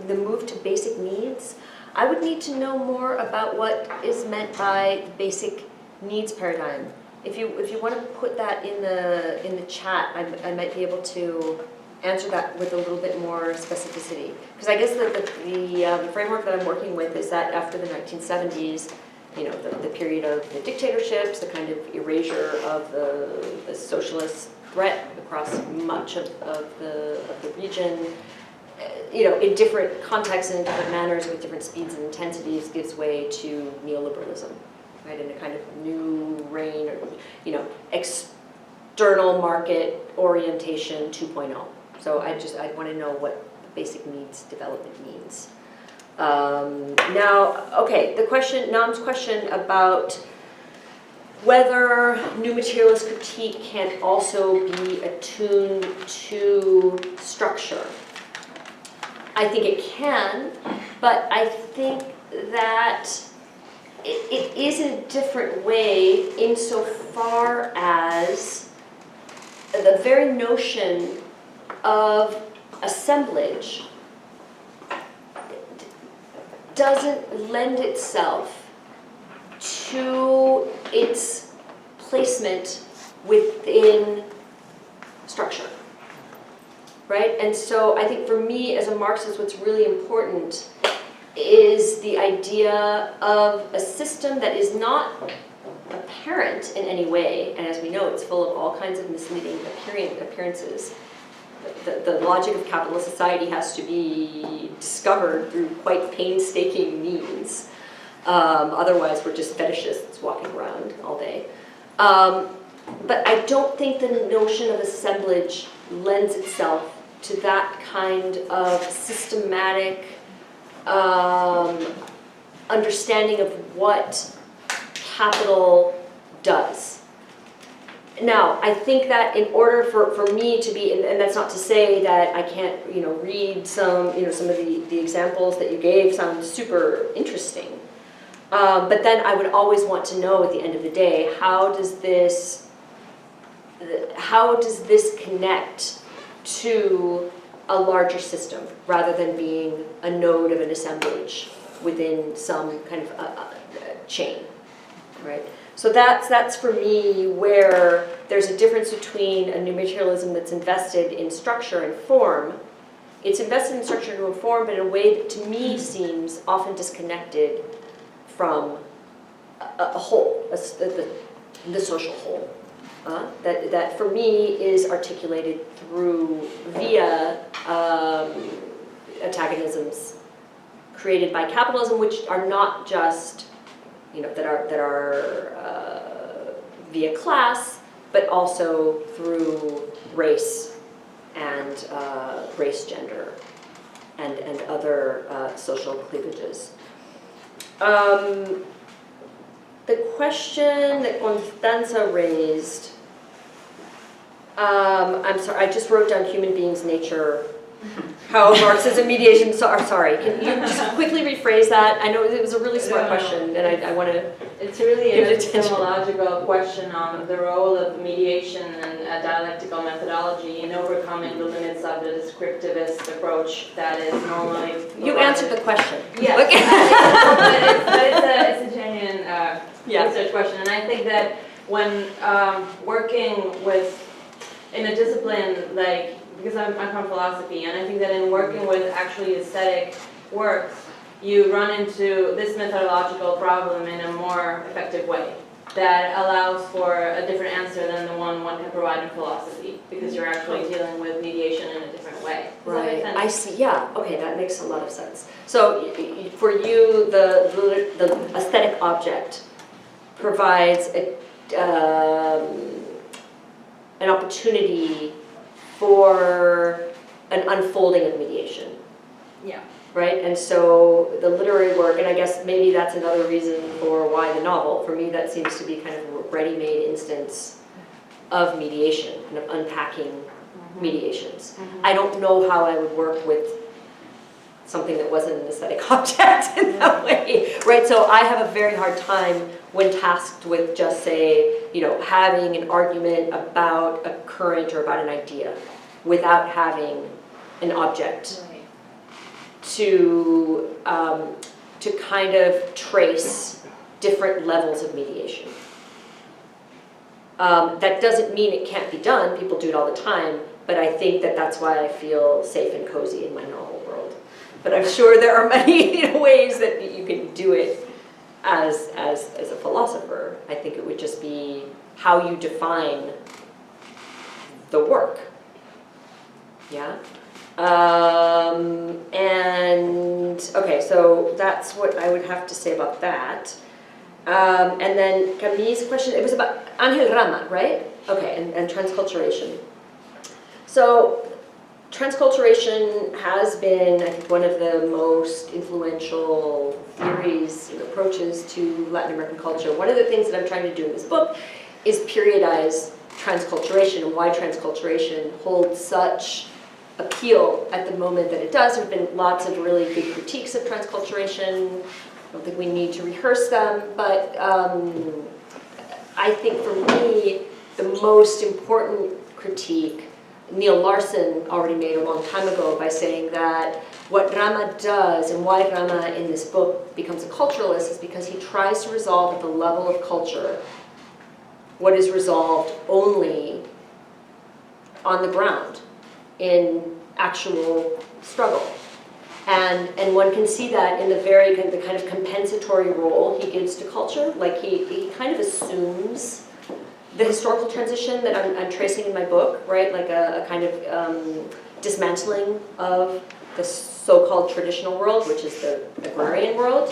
the move to basic needs, I would need to know more about what is meant by basic needs paradigm. If you want to put that in the chat, I might be able to answer that with a little bit more specificity. Because I guess the framework that I'm working with is that after the 1970s, the period of the dictatorships, the kind of erasure of the socialist threat across much of the region, in different contexts and in different manners with different speeds and intensities, gives way to neoliberalism, right? In a kind of new reign, or external market orientation 2.0. So I want to know what basic needs development means. Now, okay, Nam's question about whether new materialist critique can also be attuned to structure. I think it can, but I think that it is in a different way insofar as the very notion of assemblage doesn't lend itself to its placement within structure, right? And so I think for me as a Marxist, what's really important is the idea of a system that is not apparent in any way, and as we know, it's full of all kinds of misleading appearances. The logic of capitalist society has to be discovered through quite painstaking means. Otherwise, we're just fetishists walking around all day. But I don't think the notion of assemblage lends itself to that kind of systematic understanding of what capital does. Now, I think that in order for me to be, and that's not to say that I can't, read some of the examples that you gave sound super interesting. But then I would always want to know at the end of the day, how does this connect to a larger system rather than being a node of an assemblage within some kind of chain, right? So that's for me where there's a difference between a new materialism that's invested in structure and form. It's invested in structure and form, but in a way that to me seems often disconnected from a whole, the social whole. That for me is articulated via antagonisms created by capitalism, which are not just that are via class, but also through race and gender and other social cleavages. The question that Constanza raised, I'm sorry, I just wrote down human beings' nature, how Marxism mediation, sorry, can you just quickly rephrase that? I know it was a really smart question, and I want to It's really give an it attention. epistemological question on the role of mediation and a dialectical methodology in overcoming the limits of the descriptivist approach that is normally You answered the question. Yes, Okay. but it's a genuine research question, and I think that when working in a discipline like, because I'm from philosophy, and I think that in working with actually aesthetic works, you run into this methodological problem in a more effective way that allows for a different answer than the one can provide in philosophy, because you're actually dealing with mediation in a different way. Does that make sense? I see, yeah, okay, that makes a lot of sense. So for you, the aesthetic object provides an opportunity for an unfolding of mediation. Yeah. Right, and so the literary work, and I guess maybe that's another reason for why the novel, for me that seems to be kind of a ready-made instance of mediation, kind of unpacking mediations. I don't know how I would work with something that wasn't an aesthetic object in that way, right? So I have a very hard time when tasked with just say, having an argument about a current or about an idea without having an object to kind of trace different levels of mediation. That doesn't mean it can't be done. People do it all the time, but I think that's why I feel safe and cozy in my novel world. But I'm sure there are many ways that you can do it as a philosopher. I think it would just be how you define the work. Yeah. And okay, so that's what I would have to say about that. And then Camille's question, it was about Angel Rama, right? Okay, and transculturation. So transculturation has been, I think, one of the most influential theories and approaches to Latin American culture. One of the things that I'm trying to do in this book is periodize transculturation and why transculturation holds such appeal at the moment that it does. There have been lots of really good critiques of transculturation. I don't think we need to rehearse them, but I think for me, the most important critique Neil Larson already made a long time ago by saying that what Rama does and why Rama in this book becomes a culturalist is because he tries to resolve at the level of culture what is resolved only on the ground in actual struggle. And one can see that in the kind of compensatory role he gives to culture. Like he kind of assumes the historical transition that I'm tracing in my book, right? Like a kind of dismantling of the so-called traditional world, which is the agrarian world,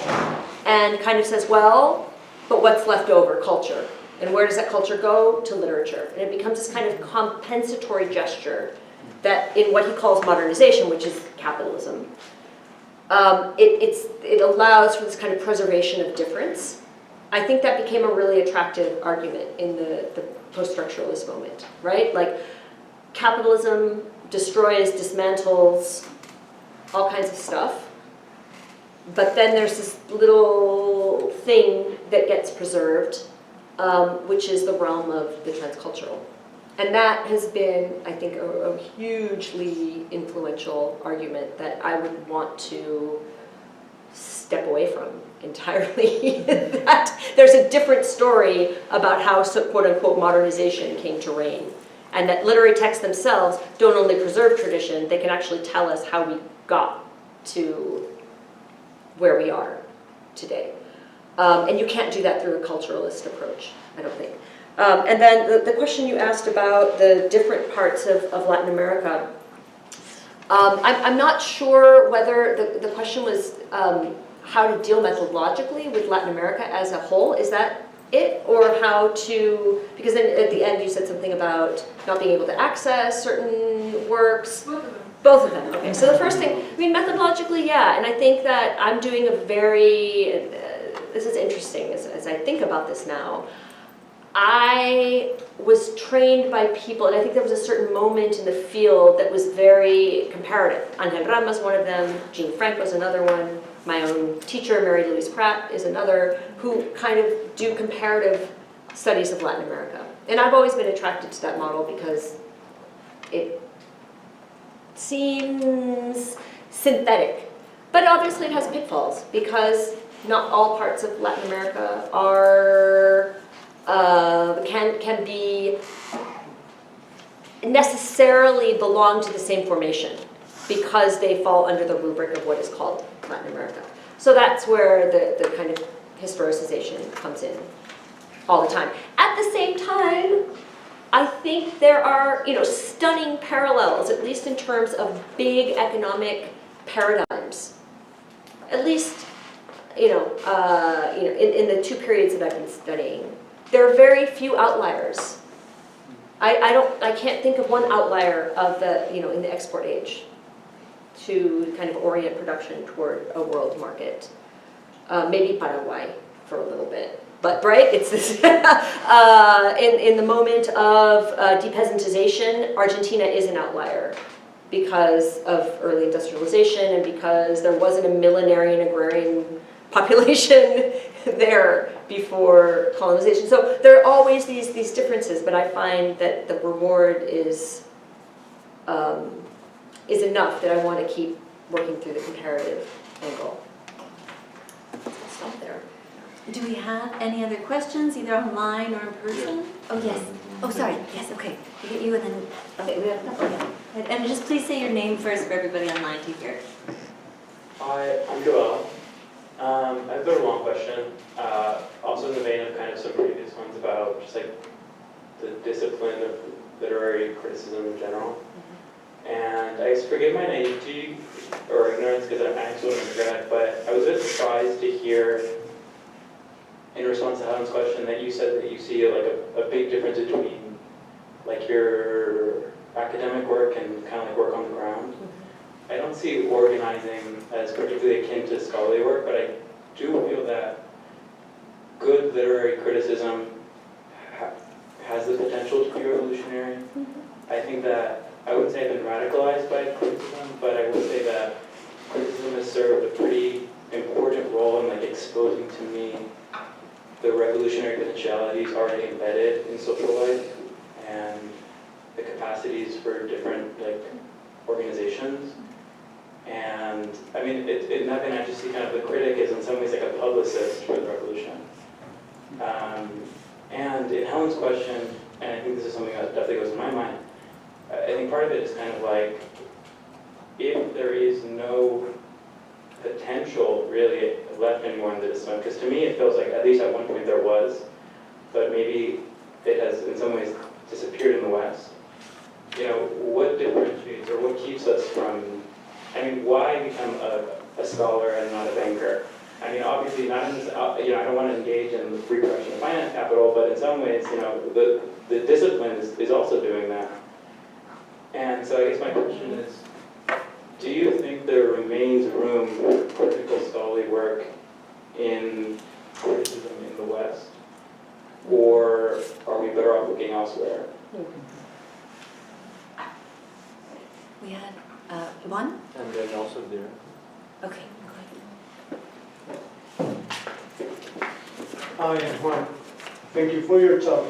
and kind of says, well, but what's left over? Culture. And where does that culture go? To literature. And it becomes this kind of compensatory gesture that in what he calls modernization, which is capitalism, it allows for this kind of preservation of difference. I think that became a really attractive argument in the post-structuralist moment, right? Like capitalism destroys, dismantles all kinds of stuff, but then there's this little thing that gets preserved, which is the realm of the transcultural. And that has been, I think, a hugely influential argument that I would want to step away from entirely. That there's a different story about how quote-unquote modernization came to reign. And that literary texts themselves don't only preserve tradition, they can actually tell us how we got to where we are today. And you can't do that through a culturalist approach, I don't think. And then the question you asked about the different parts of Latin America, I'm not sure whether the question was how to deal methodologically with Latin America as a whole. Is that it? Or how to, because then at the end you said something about not being able to access certain works. Both of them. Both of them, okay. So the first thing, I mean, methodologically, yeah, and I think that I'm doing a very, this is interesting as I think about this now. I was trained by people, and I think there was a certain moment in the field that was very comparative. Angel Rama's one of them, Jean Frank was another one, my own teacher, Mary Louise Pratt, is another, who kind of do comparative studies of Latin America. And I've always been attracted to that model because it seems synthetic. But obviously it has pitfalls because not all parts of Latin America are can be necessarily belong to the same formation because they fall under the rubric of what is called Latin America. So that's where the kind of historicization comes in all the time. At the same time, I think there are, stunning parallels, at least in terms of big economic paradigms. At least, in the two periods that I've been studying. There are very few outliers. I can't think of one outlier of in the export age to kind of orient production toward a world market. Maybe Paraguay for a little bit. But, right, it's this, in the moment of depeasantization, Argentina is an outlier because of early industrialization and because there wasn't a millenarian agrarian population there before colonization. So there are always these differences, but I find that the reward is enough that I want to keep working through the comparative angle. I'll stop there. Do we have any other questions, either online or in person? Oh, yes. Oh, sorry. Yes, okay. We get you and then, okay, we have, okay. And just please say your name first for everybody online to hear. Hi, I'm Joel. I've got a long question, also in the vein of kind of some previous ones about just like the discipline of literary criticism in general. And I guess forgive my naivety or ignorance because I'm actually an undergrad, but I was a bit surprised to hear in response to Helen's question that you said that you see like a big difference between like your academic work and kind of like work on the ground. I don't see organizing as particularly akin to scholarly work, but I do feel that good literary criticism has the potential to be revolutionary. I think that, I wouldn't say I've been radicalized by criticism, but I would say that criticism has served a pretty important role in like exposing to me the revolutionary potentialities already embedded in social life and the capacities for different like organizations. And I mean, in that vein, I just see kind of the critic is in some ways like a publicist for the revolution. And in Helen's question, and I think this is something that definitely goes in my mind, I think part of it is kind of like, if there is no potential really left anymore in the discipline, because to me it feels like at least at one point there was, but maybe it has in some ways disappeared in the West. You know, what differentiates or what keeps us from, I mean, why become a scholar and not a banker? I mean, obviously not in this, you know, I don't want to engage in the reproduction of finance capital, but in some ways, you know, the discipline is also doing that. And so I guess my question is, do you think there remains room for critical scholarly work in criticism in the West? Or are we better off looking elsewhere? We had one? And then also there. Okay, Hi, I'm Juan. Thank you for your talk.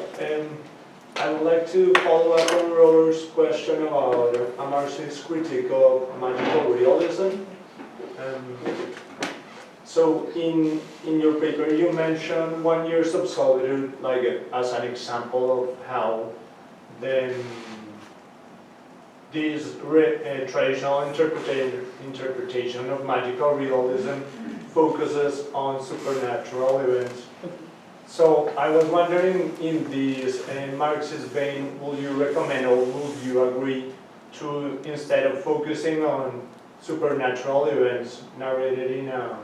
I would like to follow up on Robert's question about a Marxist critique of magical realism. So in your paper you mentioned 1 years of solitude like as an example of how this traditional interpretation of magical realism focuses on supernatural events. So I was wondering, in this Marxist vein, would you recommend or would you agree to, instead of focusing on supernatural events narrated in a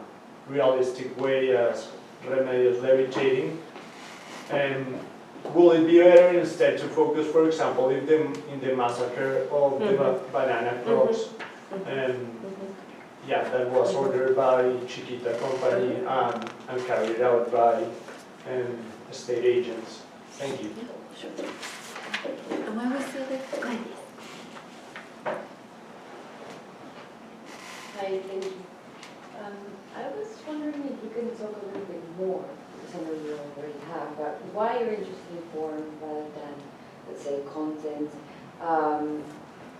realistic way as Remedios levitating, will it be better instead to focus, for example, in the massacre of the banana crops? Yeah, that was ordered by Chiquita Company and carried out by state agents. Thank you. Yeah, sure. And why was the other? Go ahead. Hi, thank you. I was wondering if you can talk a little bit more, some of you already have, about why you're interested in form rather than, let's say, content.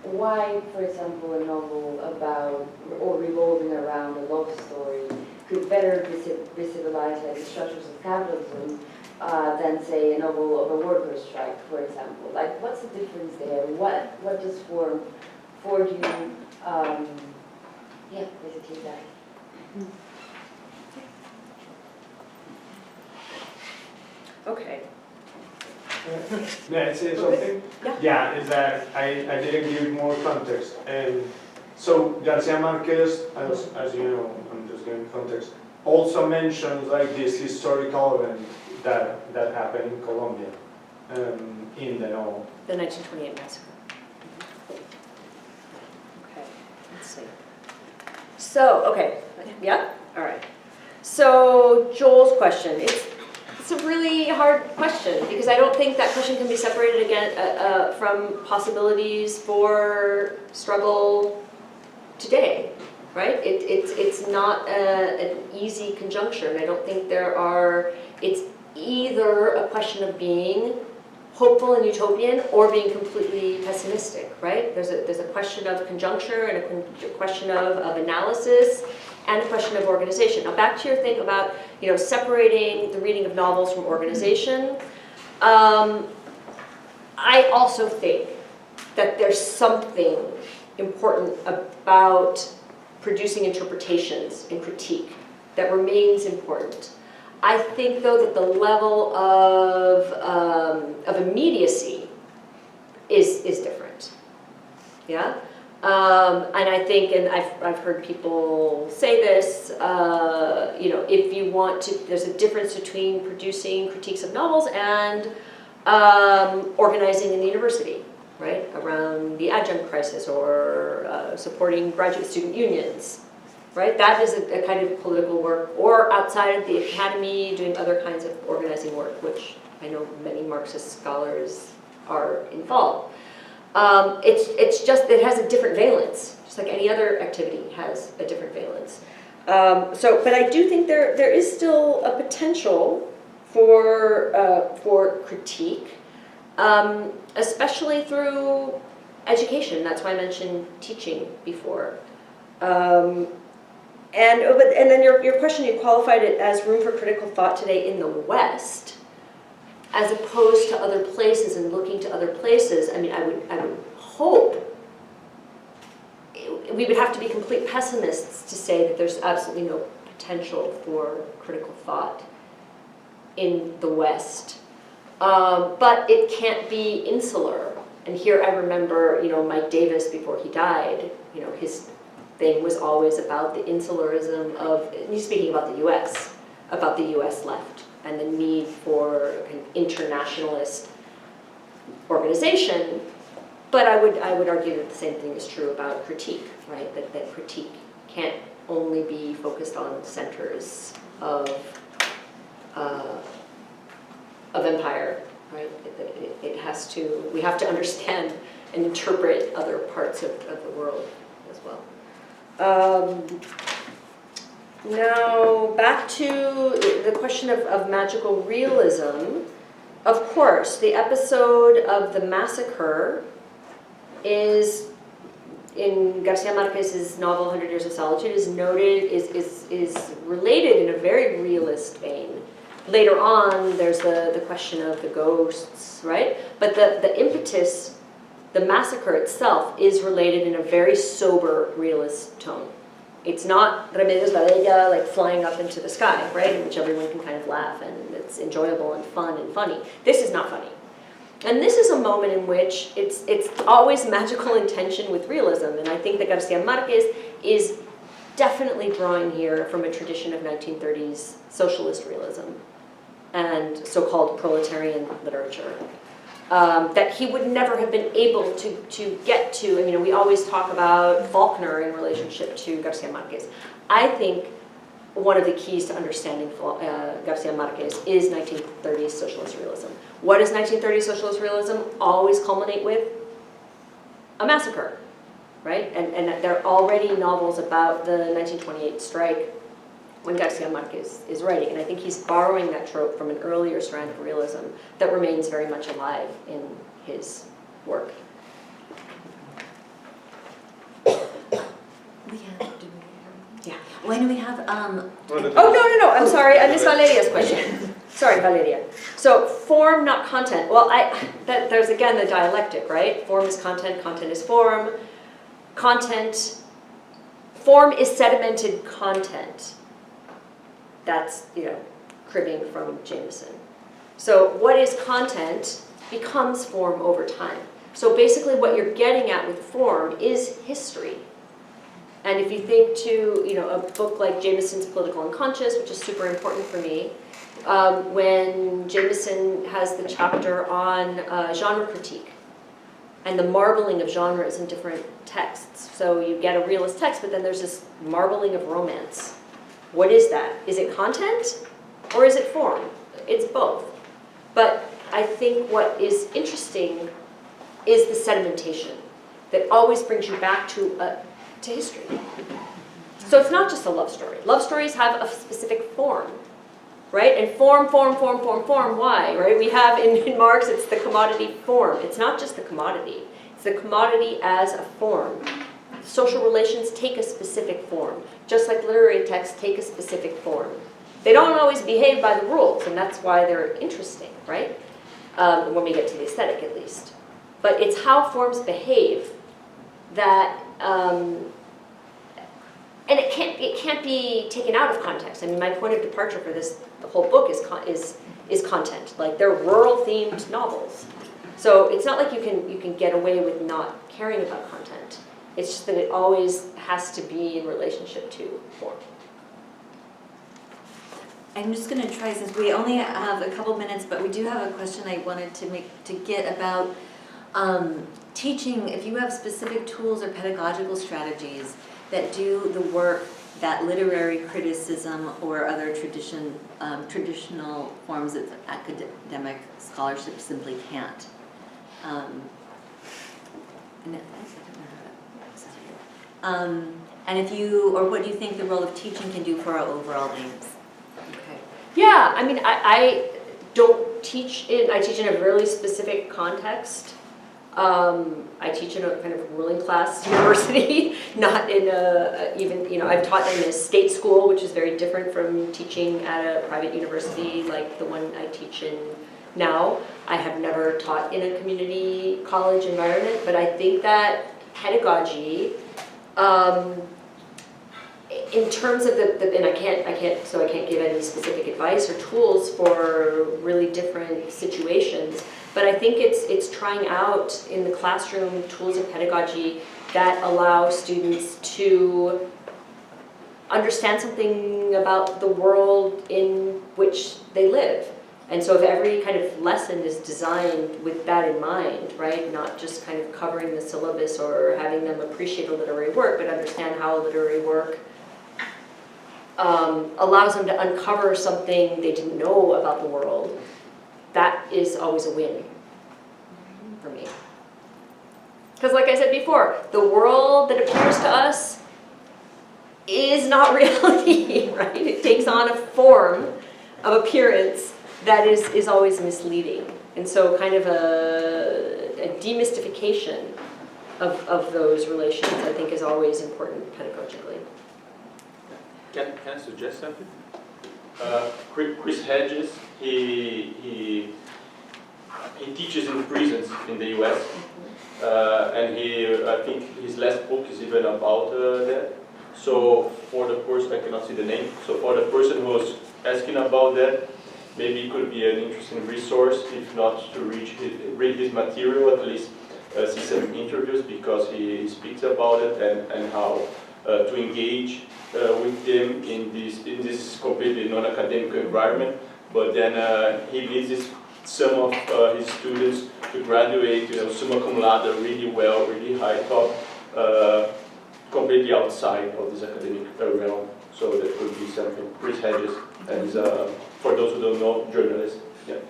Why, for example, a novel about or revolving around a love story could better visibilize like the structures of capitalism than, say, a novel of a workers' strike, for example. Like, what's the difference there? What does form for you? Yeah, basically that. Okay. May I say something? Yeah. Yeah, is that I didn't give more context. So Garcia Marquez, as you know, I'm just giving context, also mentions like this historical event that happened in Colombia in the novel. The 1928 massacre. Okay, let's see. So, okay, yeah, all right. So Joel's question, it's a really hard question because I don't think that question can be separated again from possibilities for struggle today, right? It's not an easy conjuncture, and I don't think it's either a question of being hopeful and utopian or being completely pessimistic, right? There's a question of conjuncture and a question of analysis and a question of organization. Now back to your thing about, you know, separating the reading of novels from organization. I also think that there's something important about producing interpretations and critique that remains important. I think, though, that the level of immediacy is different. Yeah, and I think, and I've heard people say this. You know, if you want to, there's a difference between producing critiques of novels and organizing in the university, right? Around the adjunct crisis or supporting graduate student unions, right? That is a kind of political work, or outside of the academy doing other kinds of organizing work, which I know many Marxist scholars are involved. It's just, it has a different valence, just like any other activity has a different valence. But I do think there is still a potential for critique, especially through education. That's why I mentioned teaching before. And then your question, you qualified it as room for critical thought today in the West, as opposed to other places and looking to other places. I mean, I would hope we would have to be complete pessimists to say that there's absolutely no potential for critical thought in the West. But it can't be insular. And here I remember, Mike Davis, before he died, his thing was always about the insularism of, he's speaking about the US left, and the need for an internationalist organization. But I would argue that the same thing is true about critique, right? That critique can't only be focused on centers of empire, right? It has to, we have to understand and interpret other parts of the world as well. Now, back to the question of magical realism. Of course, the episode of the massacre is, in Garcia Marquez's novel 100 Years of Solitude, is noted, is related in a very realist vein. Later on, there's the question of the ghosts, right? But the impetus, the massacre itself, is related in a very sober, realist tone. It's not Remedios Valeria like flying up into the sky, right? In which everyone can kind of laugh and it's enjoyable and fun and funny. This is not funny. And this is a moment in which it's always magical intention with realism. And I think that Garcia Marquez is definitely drawing here from a tradition of 1930s socialist realism and so-called proletarian literature. That he would never have been able to get to. I mean, we always talk about Faulkner in relationship to Garcia Marquez. I think one of the keys to understanding Garcia Marquez is 1930s socialist realism. What does 1930s socialist realism always culminate with? A massacre, right? And there are already novels about the 1928 strike when Garcia Marquez is writing. And I think he's borrowing that trope from an earlier strand of realism that remains very much alive in his work. Yeah. When do we have Oh, no, I'm sorry, I missed Valeria's question. Sorry, Valeria. So form, not content. Well, there's again the dialectic, right? Form is content is form. Form is sedimented content. That's, cribbing from Jameson. So what is content becomes form over time. So basically what you're getting at with form is history. And if you think to, a book like Jameson's Political Unconscious, which is super important for me, when Jameson has the chapter on genre critique and the marbling of genres in different texts. So you get a realist text, but then there's this marbling of romance. What is that? Is it content or is it form? It's both. But I think what is interesting is the sedimentation that always brings you back to history. So it's not just a love story. Love stories have a specific form, right? And form, why, right? We have in Marx, it's the commodity form. It's not just the commodity. It's the commodity as a form. Social relations take a specific form, just like literary texts take a specific form. They don't always behave by the rules, and that's why they're interesting, right? When we get to the aesthetic, at least. But it's how forms behave that, and it can't be taken out of context. I mean, my point of departure for the whole book is content. Like, they're rural-themed novels, so it's not like you can get away with not caring about content. It's just that it always has to be in relationship to form. I'm just going to try, since we only have a couple minutes, but we do have a question I wanted to get about teaching, if you have specific tools or pedagogical strategies that do the work that literary criticism or other traditional forms of academic scholarship simply can't. And if you, or what do you think the role of teaching can do for our overall aims? Okay. Yeah, I mean, I don't teach I teach in a really specific context. I teach in a kind of ruling class university, not in even, I've taught in a state school, which is very different from teaching at a private university like the one I teach in now. I have never taught in a community college environment, but I think that pedagogy, in terms of and I can't give any specific advice or tools for really different situations, but I think it's trying out in the classroom tools of pedagogy that allow students to understand something about the world in which they live. And so if every kind of lesson is designed with that in mind, right, not just kind of covering the syllabus or having them appreciate a literary work, but understand how a literary work allows them to uncover something they didn't know about the world, that is always a win for me. Because like I said before, the world that appears to us is not reality, right? It takes on a form of appearance that is always misleading. And so kind of a demystification of those relations, I think, is always important pedagogically. Can I suggest something? Chris Hedges, he teaches in prisons in the US, and I think his last book is even about that. So for the person, I cannot see the name, so for the person who was asking about that, maybe it could be an interesting resource, if not to read his material, at least see some interviews, because he speaks about it and how to engage with them in this completely non-academic environment. But then he leads some of his students to graduate, summa cum laude, really well, really high top, completely outside of this academic realm. So that could be something. Chris Hedges, and for those who don't know, journalist. Yeah.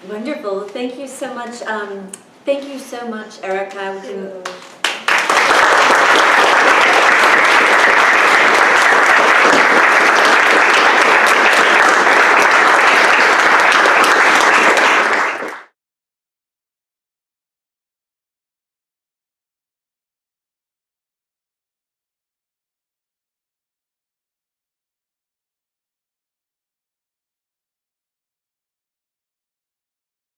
Wonderful. Thank you so much. Thank you so much, Ericka. We can